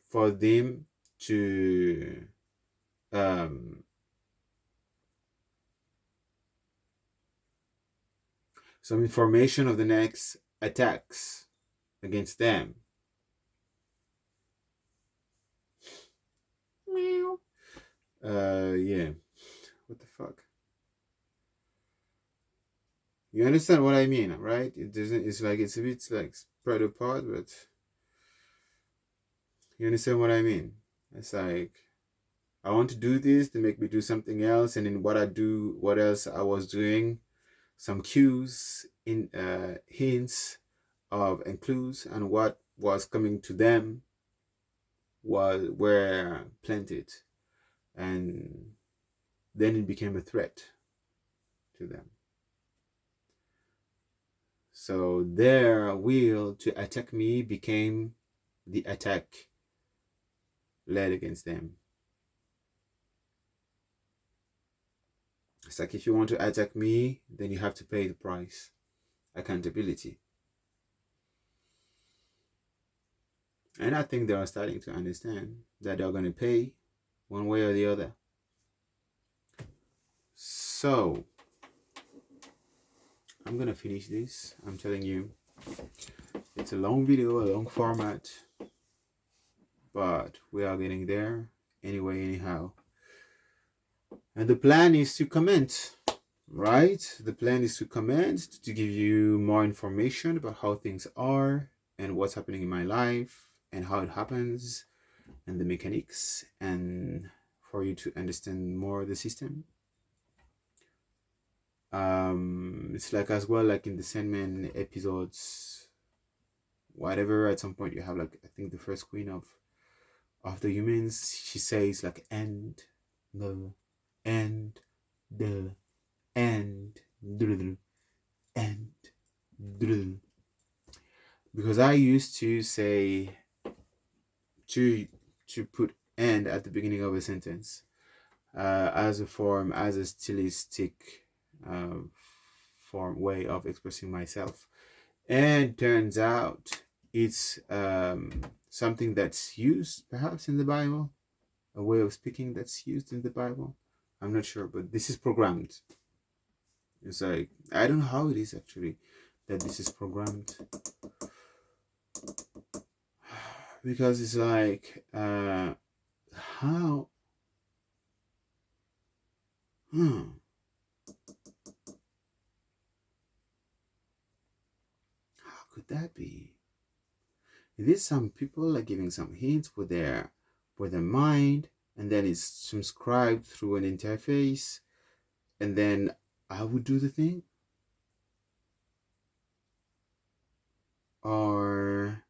for them to um, some information of the next attacks against them. Meow. Yeah. What the fuck? You understand what I mean, right? It doesn't. It's like it's a bit like spread apart, but you understand what I mean. It's like I want to do this, to make me do something else, and in what I do, what else I was doing, some cues in hints of and clues, and what was coming to them were planted, and then it became a threat to them. So their will to attack me became the attack led against them. It's like if you want to attack me, then you have to pay the price. Accountability. And I think they are starting to understand that they're going to pay one way or the other. So, I'm going to finish this. I'm telling you, it's a long video, a long format, but we are getting there anyway, anyhow. And the plan is to comment, right? The plan is to comment, to give you more information about how things are and what's happening in my life and how it happens and the mechanics, and for you to understand more the system. It's like as well, like in the Sandman episodes, whatever, at some point you have like, I think the first queen of the humans, she says like end the end the end end, because I used to say to put end at the beginning of a sentence as a form, as a stylistic uh, form, way of expressing myself, and turns out it's something that's used perhaps in the Bible, a way of speaking that's used in the Bible. I'm not sure, but this is programmed. It's like, I don't know how it is actually that this is programmed, because it's like how how could that be? It is some people are giving some hints with their mind, and then it's subscribed through an interface, and then I would do the thing, or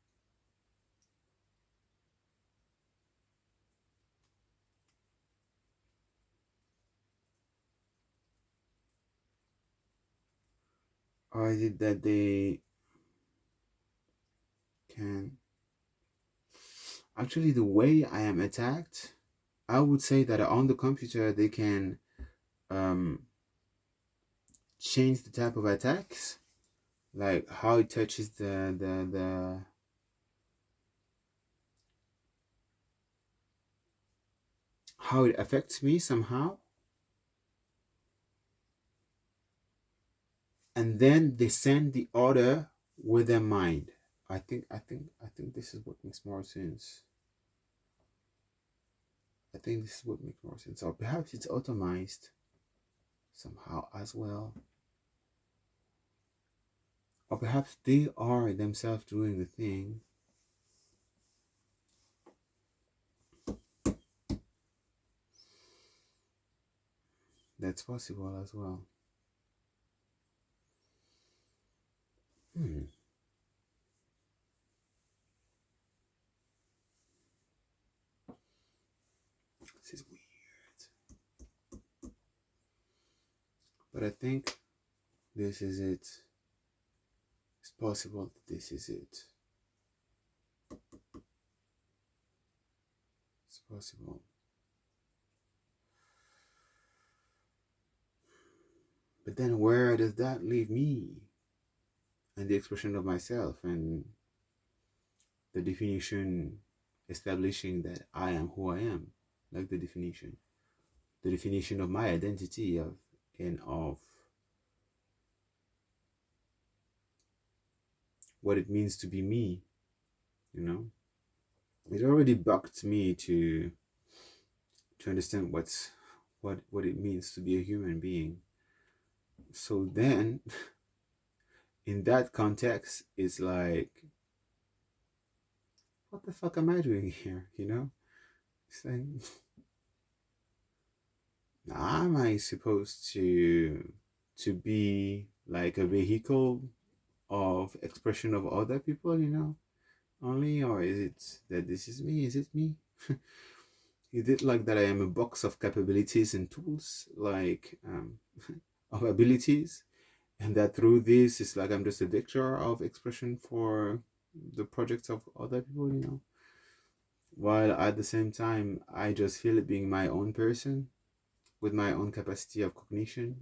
is it that they can actually, the way I am attacked, I would say that on the computer they can change the type of attacks, like how it touches the how it affects me somehow, and then they send the order with their mind. I think this is what makes more sense. I think this is what makes more sense. Or perhaps it's automized somehow as well. Or perhaps they are themselves doing the thing. That's possible as well. Hmm. This is weird. But I think this is it. It's possible that this is it. It's possible. But then where does that leave me and the expression of myself and the definition establishing that I am who I am? Like the definition of my identity of what it means to be me, you know? It already bucked me to understand what it means to be a human being. So then in that context, it's like, what the fuck am I doing here? You know? It's like, am I supposed to be like a vehicle of expression of other people, only, or is it that this is me? Is it me? Is it like that I am a box of capabilities and tools, like of abilities, and that through this it's like I'm just a vector of expression for the projects of other people, while at the same time I just feel it being my own person with my own capacity of cognition,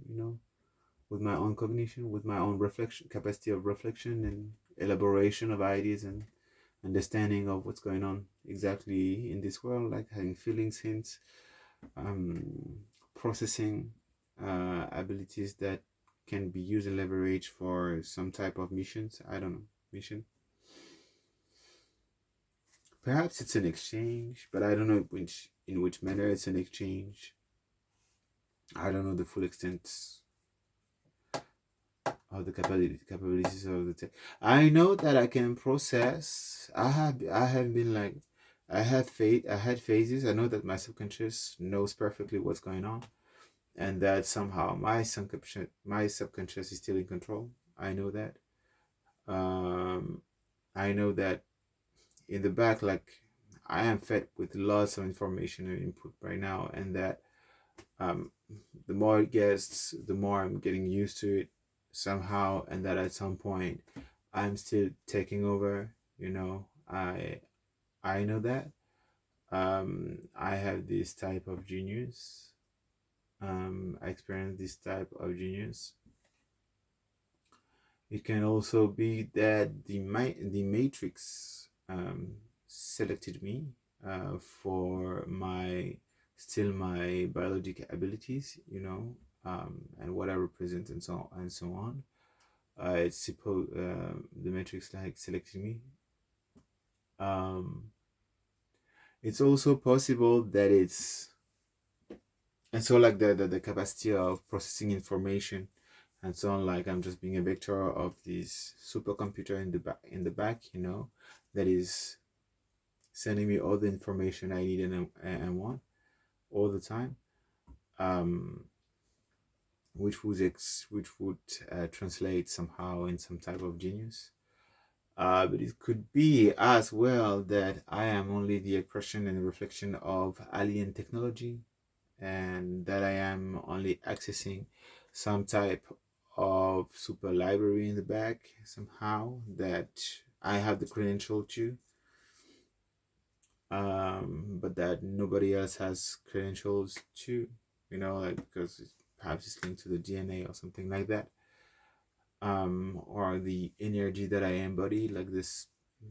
with my own cognition, with my own reflection, capacity of reflection and elaboration of ideas and understanding of what's going on exactly in this world, like having feelings, hints, um, processing abilities that can be used and leveraged for some type of missions. I don't know, mission. Perhaps it's an exchange, but I don't know in which manner it's an exchange. I don't know the full extent of the capabilities of the tech. I know that I can process. I have been like, I had phases. I know that my subconscious knows perfectly what's going on, and that somehow my subconscious is still in control. I know that. Um, I know that in the back, like, I am fed with lots of information and input right now, and that um, the more it gets, the more I'm getting used to it somehow, and that at some point I'm still taking over. I know that. I have this type of genius. I experience this type of genius. It can also be that the matrix selected me for my biological abilities, and what I represent, and so on. It's supposed The matrix like selected me. Um, it's also possible that it's and so like the capacity of processing information and so on, like I'm just being a vector of this supercomputer in the back, that is sending me all the information I need and want all the time, um, which would translate somehow in some type of genius. But it could be as well that I am only the expression and reflection of alien technology, and that I am only accessing some type of super library in the back somehow that I have the credential to, but that nobody else has credentials to, like, because perhaps it's linked to the DNA or something like that, or the energy that I embody, like the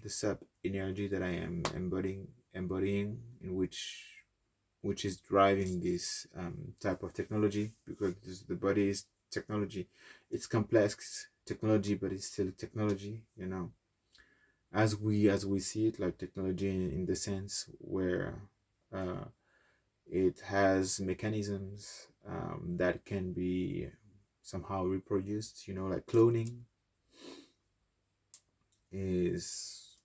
sub energy that I am embodying, in which is driving this type of technology, because the body is technology. It's complex technology, but it's still technology, as we see it, like technology in the sense where uh, it has mechanisms that can be somehow reproduced, like cloning is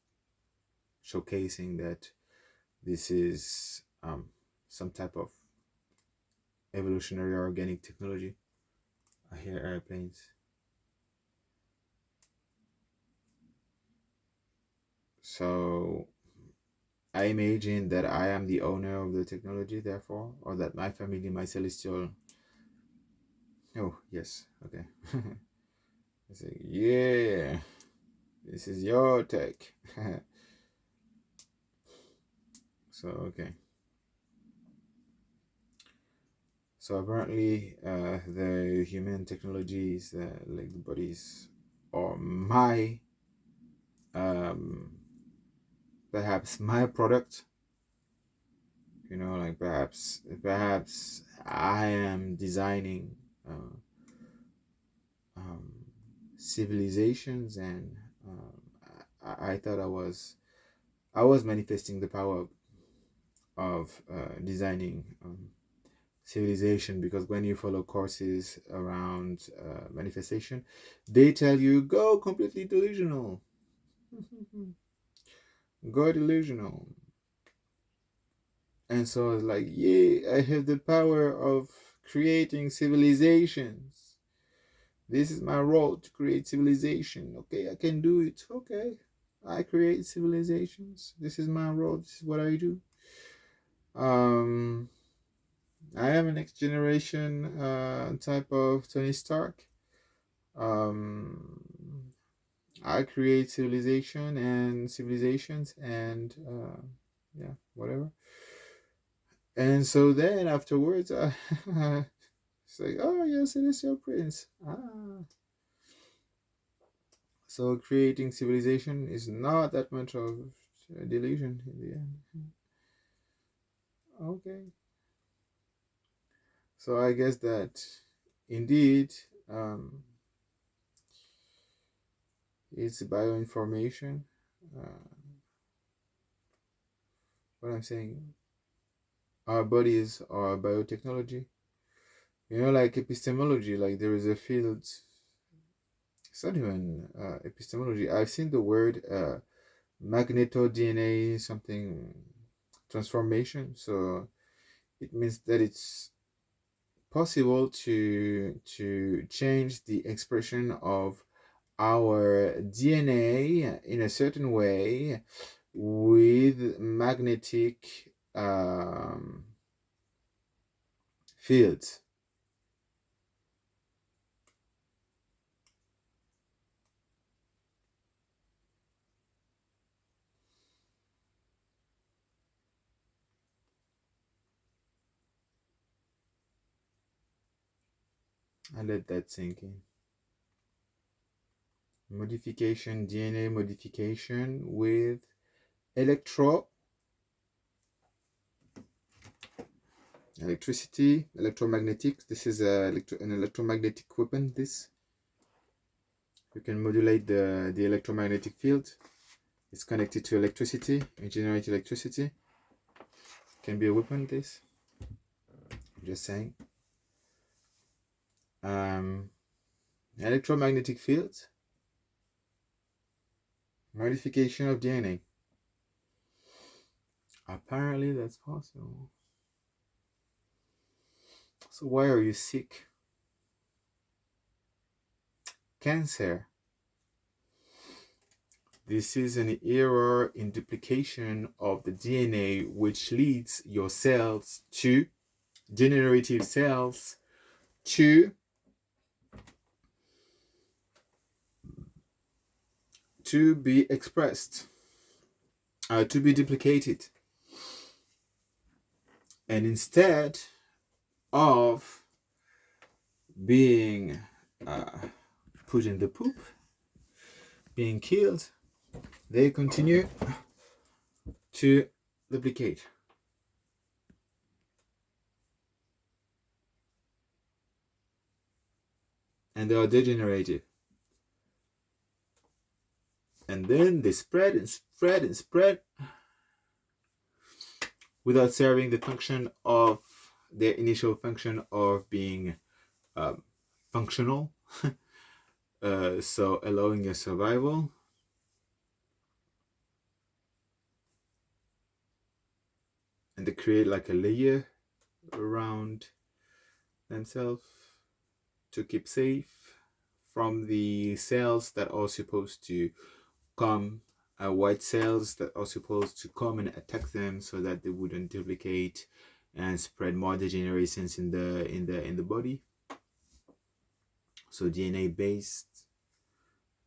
showcasing that this is some type of evolutionary organic technology. I hear airplanes. So I imagine that I am the owner of the technology, therefore, or that my family, my celestial. Oh, yes, okay. I say, yeah, this is your tech. So, okay. So apparently, the human technologies, like the bodies, or my, um, perhaps my product. Like perhaps I am designing uh, um, civilizations, and I thought I was manifesting the power of designing civilization, because when you follow courses around manifestation, they tell you go completely delusional. Go delusional. And so it's like, yeah, I have the power of creating civilizations. This is my role, to create civilization. Okay, I can do it. Okay, I create civilizations. This is my role. This is what I do. Um, I am a next generation type of Tony Stark. Um, I create civilization and civilizations, and yeah, whatever. And so then afterwards, it's like, oh yes, it is your prince. So creating civilization is not that much of a delusion in the end. Okay. So I guess that indeed, it's bioinformation. Uh, what I'm saying, our bodies are biotechnology. Like epistemology, like there is a field. It's not even epistemology. I've seen the word magneto DNA something transformation. So it means that it's possible to change the expression of our DNA in a certain way with magnetic fields. I let that sink in. Modification, DNA modification with electricity, electromagnetic. This is an electromagnetic weapon. This, you can modulate the electromagnetic field. It's connected to electricity. You generate electricity. Can be a weapon. This, I'm just saying. Electromagnetic fields, modification of DNA. Apparently, that's possible. So why are you sick? Cancer. This is an error in duplication of the DNA, which leads your cells to generative cells to be expressed, to be duplicated. And instead of being put in the poop, being killed, they continue to duplicate. And they are degenerative. And then they spread and spread and spread without serving the function of their initial function of being functional, so allowing a survival. And they create like a layer around themselves to keep safe from the cells that are supposed to come, white cells that are supposed to come and attack them so that they wouldn't duplicate and spread more degenerations in the body. So DNA based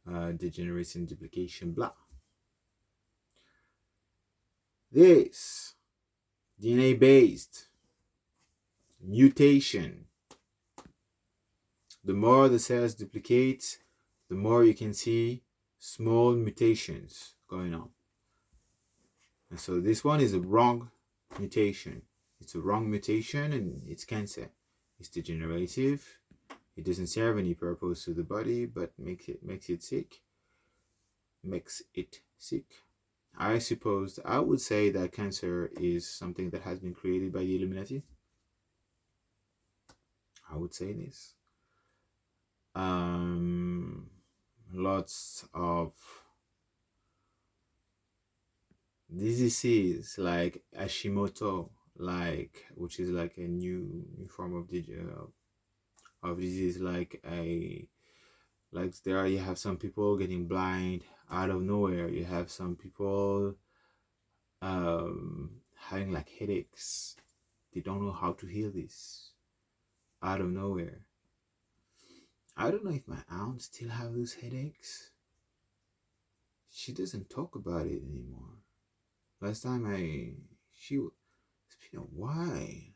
degeneration, duplication, blah. This DNA based mutation, the more the cells duplicate, the more you can see small mutations going on. And so this one is a wrong mutation. It's a wrong mutation and it's cancer. It's degenerative. It doesn't serve any purpose to the body, but makes it sick. Makes it sick. I suppose I would say that cancer is something that has been created by the Illuminati. I would say this. Lots of diseases like Hashimoto, which is like a new form of disease, like there you have some people getting blind out of nowhere. You have some people having like headaches. They don't know how to heal this out of nowhere. I don't know if my aunt still have those headaches. She doesn't talk about it anymore. Last time it's been a while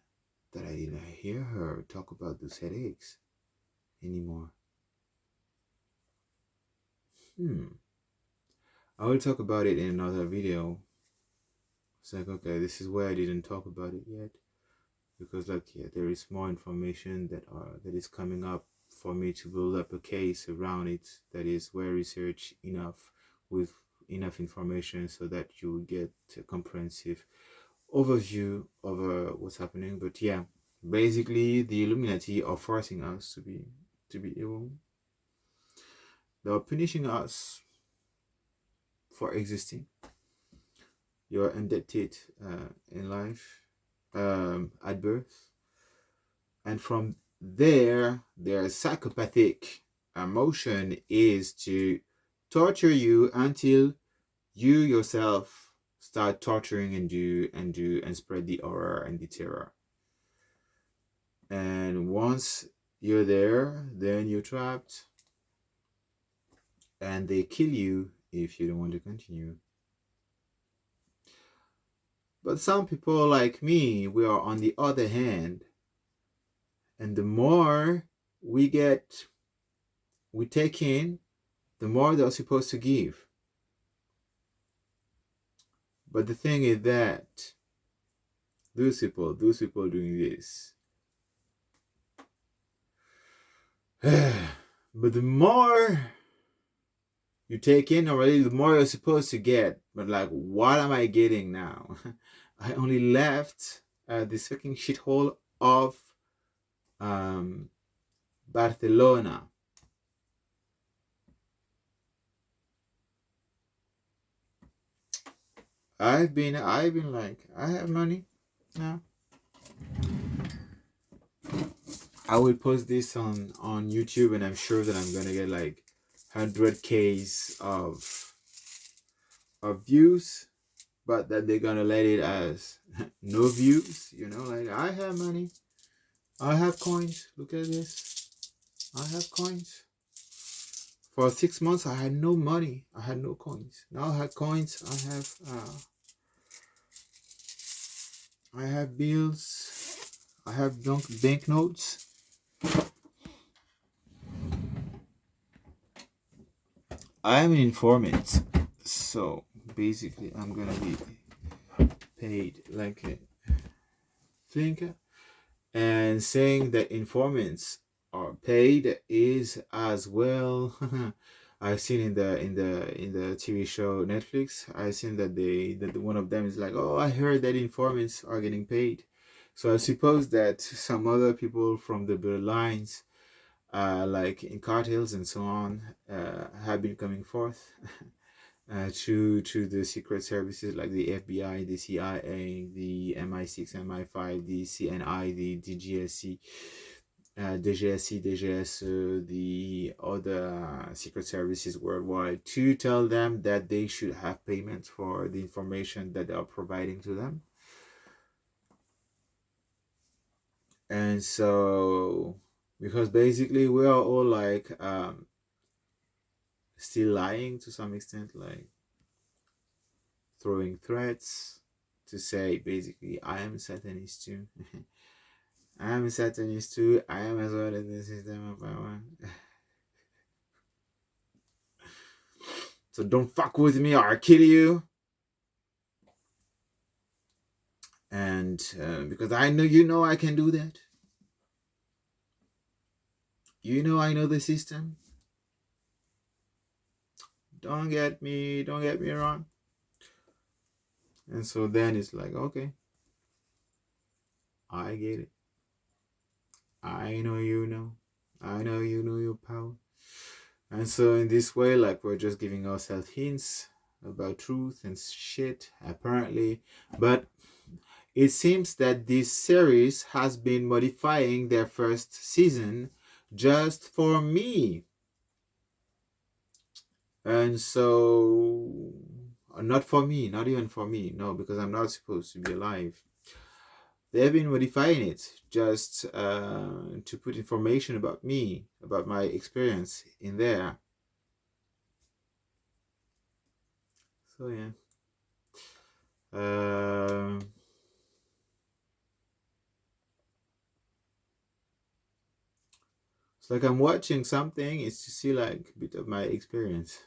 that I didn't hear her talk about those headaches anymore. I will talk about it in another video. It's like, okay, this is where I didn't talk about it yet, because there is more information that is coming up for me to build up a case around it that is well researched enough, with enough information so that you will get a comprehensive overview of what's happening. But yeah, basically the Illuminati are forcing us to be evil. They are punishing us for existing. You're indebted in life at birth, and from there, their psychopathic emotion is to torture you until you yourself start torturing and spread the horror and the terror. And once you're there, then you're trapped, and they kill you if you don't want to continue. But some people like me, we are on the other hand, and the more we take in, the more they're supposed to give. But the thing is that those people doing this, but the more you take in already, the more you're supposed to get. But like, what am I getting now? I only left this fucking shithole of Barcelona. I've been like, I have money now. I will post this on YouTube, and I'm sure that I'm gonna get like 100Ks of views, but that they're gonna let it as no views. Like, I have money, I have coins. Look at this, I have coins. For 6 months, I had no money, I had no coins. Now I have coins. I have bills. I have banknotes. I am an informant, so basically I'm gonna be paid like a flinker, and saying that informants are paid is as well. I've seen in the TV show Netflix, I've seen that one of them is like, oh, I heard that informants are getting paid. So I suppose that some other people from the bloodlines, like in cartels and so on, have been coming forth to the secret services like the FBI, the CIA, the MI6, MI5, the CNI, the DGSC, DGSC, DGS, the other secret services worldwide, to tell them that they should have payments for the information that they are providing to them. And so, because basically we are all like still lying to some extent, like throwing threats to say basically I am a Satanist too. I am a Satanist too. I am as well in the system of power. So don't fuck with me or I'll kill you. And because I know, you know, I can do that. You know, I know the system. Don't get me wrong. And so then it's like, okay, I get it. I know you know. I know you know your power. And so in this way, like we're just giving ourselves hints about truth and shit, apparently. But it seems that this series has been modifying their first season just for me. And so, not for me, not even for me, no, because I'm not supposed to be alive. They've been modifying it just to put information about me, about my experience in there. So, yeah. Uh, it's like I'm watching something, it's to see like a bit of my experience.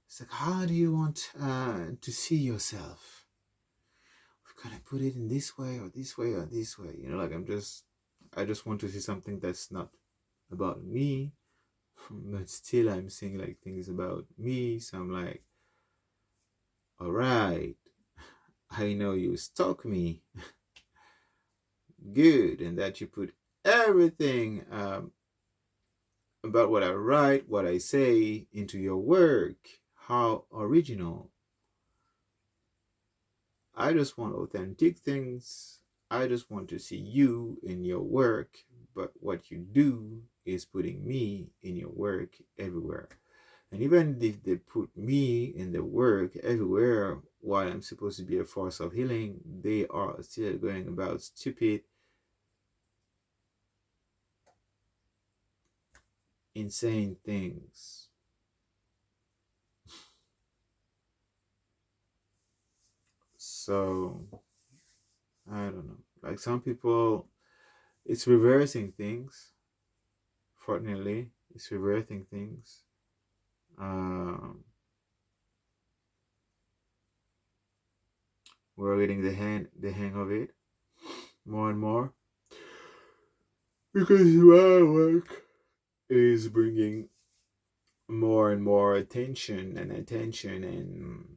It's like, how do you want to see yourself? Can I put it in this way or this way or this way? You know, like I just want to see something that's not about me, but still I'm seeing like things about me. So I'm like, all right, I know you stalk me, good, and that you put everything about what I write, what I say into your work. How original. I just want authentic things. I just want to see you in your work. But what you do is putting me in your work everywhere. And even if they put me in the work everywhere while I'm supposed to be a force of healing, they are still going about stupid, insane things. So, I don't know. Like some people, it's reversing things. Fortunately, it's reversing things. Um, we're getting the hang of it more and more because my work is bringing more and more attention and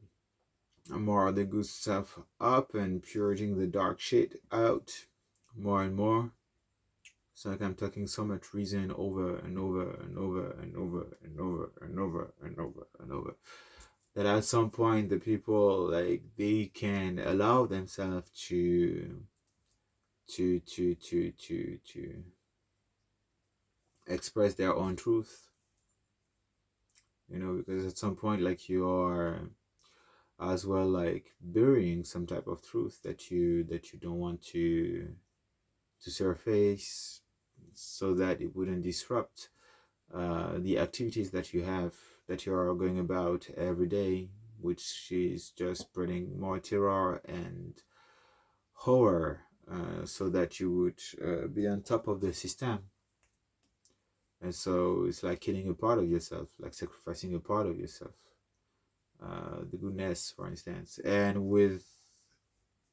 more of the good stuff up and purging the dark shit out more and more. It's like I'm talking so much reason over and over and over and over and over and over and over and over that at some point the people like they can allow themselves to express their own truth, you know, because at some point like you are as well like burying some type of truth that you don't want to surface so that it wouldn't disrupt the activities that you have, that you are going about every day, which is just spreading more terror and horror, so that you would be on top of the system. And so it's like killing a part of yourself, like sacrificing a part of yourself, the goodness, for instance. And with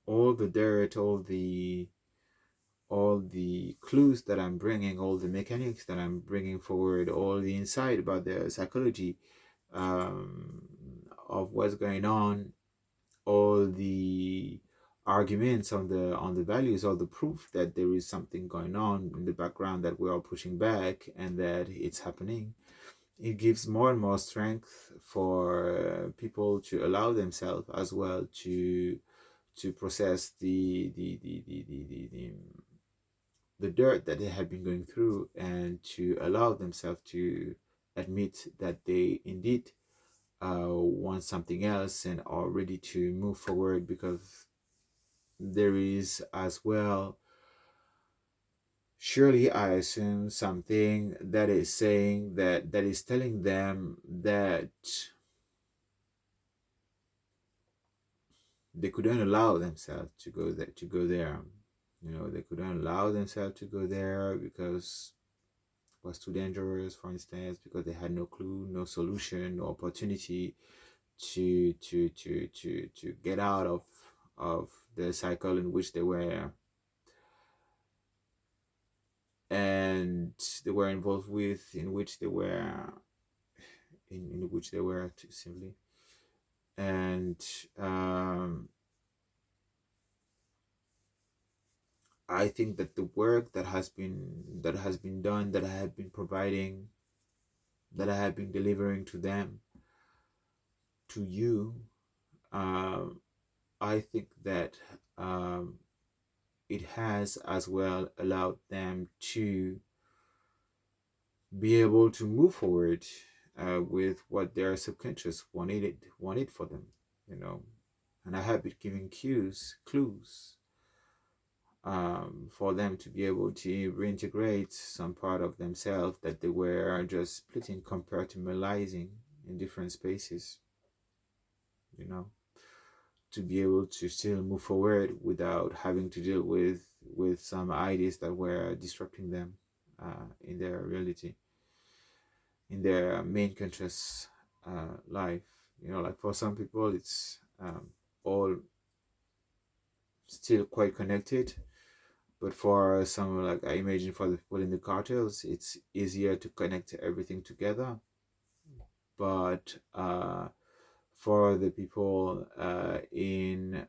all the dirt, all the clues that I'm bringing, all the mechanics that I'm bringing forward, all the insight about the psychology um, of what's going on, all the arguments on the values, all the proof that there is something going on in the background that we are pushing back and that it's happening. It gives more and more strength for people to allow themselves as well to process the the dirt that they have been going through, and to allow themselves to admit that they indeed want something else and are ready to move forward, because there is as well, surely I assume, something that is saying that is telling them that they couldn't allow themselves to go there. They couldn't allow themselves to go there because it was too dangerous, for instance, because they had no clue, no solution, no opportunity to get out of the cycle in which they were, and they were involved with, in which they were too simply. And I think that the work that has been done, that I have been providing, that I have been delivering to them, to you, um, I think that um, it has as well allowed them to be able to move forward with what their subconscious wanted for them, you know. And I have been giving clues for them to be able to reintegrate some part of themselves that they were just splitting, compartmentalizing in different spaces, you know, to be able to still move forward without having to deal with some ideas that were disrupting them in their reality, in their main conscious life. Like for some people, it's all still quite connected. But for some, like I imagine for the people in the cartels, it's easier to connect everything together. But for the people in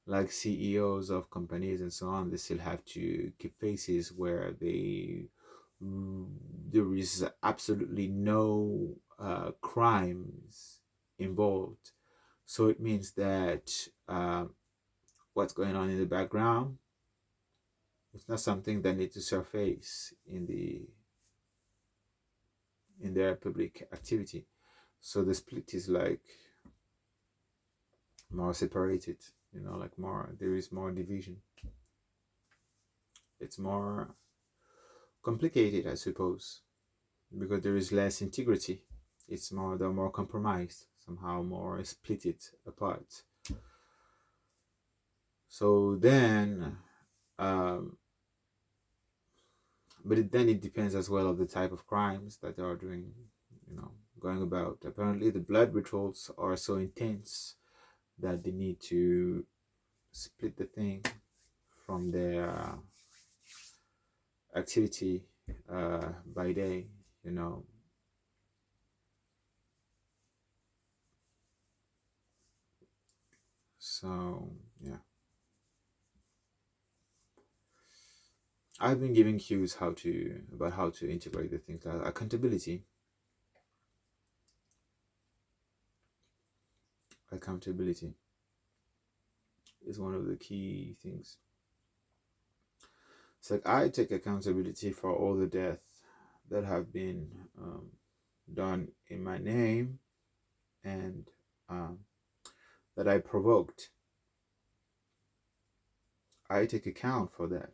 like CEOs of companies and so on, they still have to keep faces where there is absolutely no crimes involved. So it means that what's going on in the background, it's not something that needs to surface in their public activity. So the split is like more separated, like more, there is more division. It's more complicated, I suppose, because there is less integrity. They're more compromised, somehow more split it apart. So then, um, then it depends as well of the type of crimes that they are doing, going about. Apparently, the blood rituals are so intense that they need to split the thing from their activity by day, you know. So yeah, I've been giving cues about how to integrate the things like accountability. Accountability is one of the key things. It's like I take accountability for all the deaths that have been done in my name, and um, that I provoked. I take account for that.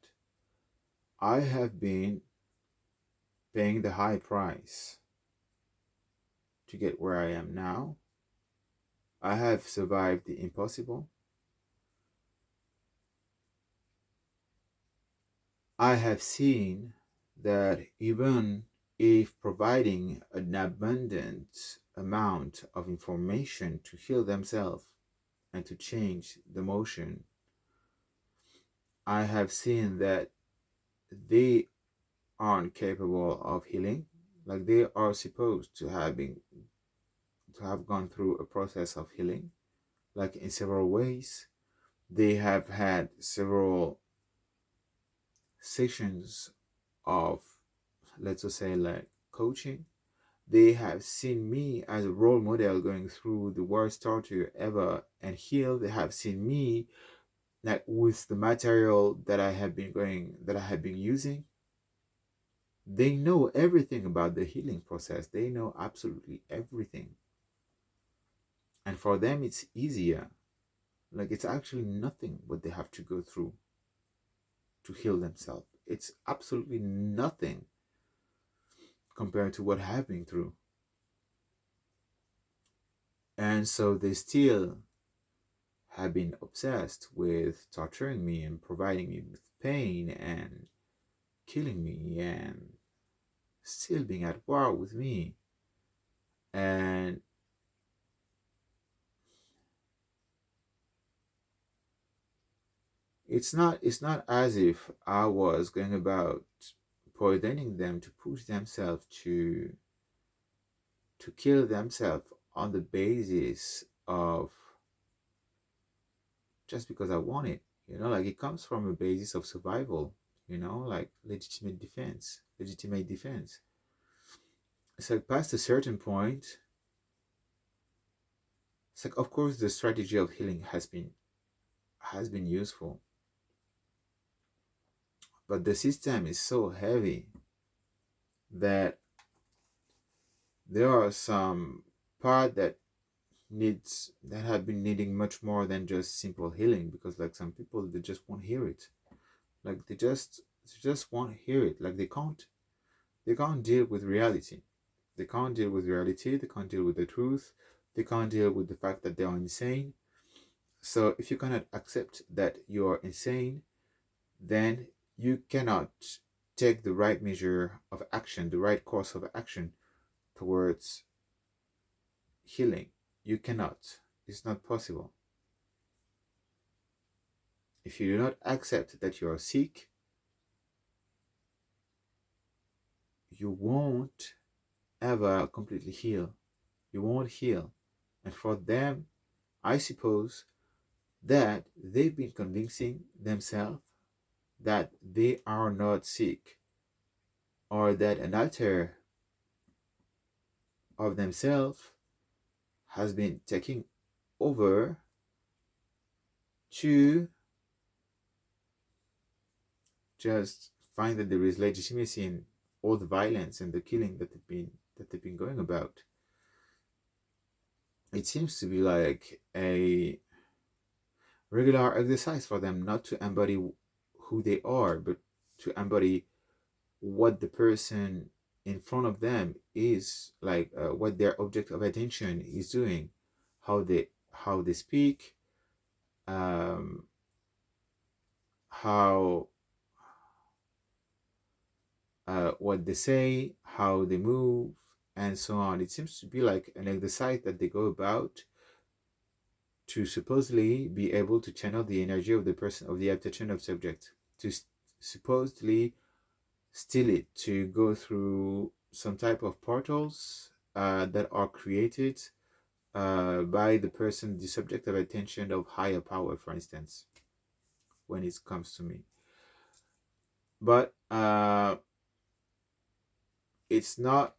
I have been paying the high price to get where I am now. I have survived the impossible. I have seen that even if providing an abundant amount of information to heal themselves and to change the motion, I have seen that they aren't capable of healing. Like they are supposed to have gone through a process of healing, like in several ways. They have had several sessions of, let's just say, like coaching, They have seen me as a role model going through the worst torture ever and heal. They have seen me like with the material that I have been using. They know everything about the healing process. They know absolutely everything. And for them it's easier. Like it's actually nothing what they have to go through to heal themselves. It's absolutely nothing compared to what I've been through. And so they still have been obsessed with torturing me and providing me with pain and killing me and still being at war with me. And it's not as if I was going about poisoning them to push themselves to kill themselves on the basis of just because I want it. Like it comes from a basis of survival, like legitimate defense. It's like past a certain point, it's like of course the strategy of healing has been useful, but the system is so heavy that there are some part that have been needing much more than just simple healing, because like some people they just won't hear it. Like they just won't hear it. Like they can't deal with reality. They can't deal with reality. They can't deal with the truth. They can't deal with the fact that they are insane. So if you cannot accept that you are insane, then you cannot take the right measure of action, the right course of action towards healing. You cannot. It's not possible. If you do not accept that you are sick, you won't ever completely heal. You won't heal. And for them, I suppose that they've been convincing themselves that they are not sick, or that an alter of themselves has been taking over to just find that there is legitimacy in all the violence and the killing that they've been going about. It seems to be like a regular exercise for them not to embody who they are, but to embody what the person in front of them is like, what their object of attention is doing, how they speak, um, how what they say, how they move, and so on. It seems to be like an exercise that they go about to supposedly be able to channel the energy of the person, of the attention of subject, to supposedly steal it, to go through some type of portals that are created by the person, the subject of attention of higher power, for instance, when it comes to me. But it's not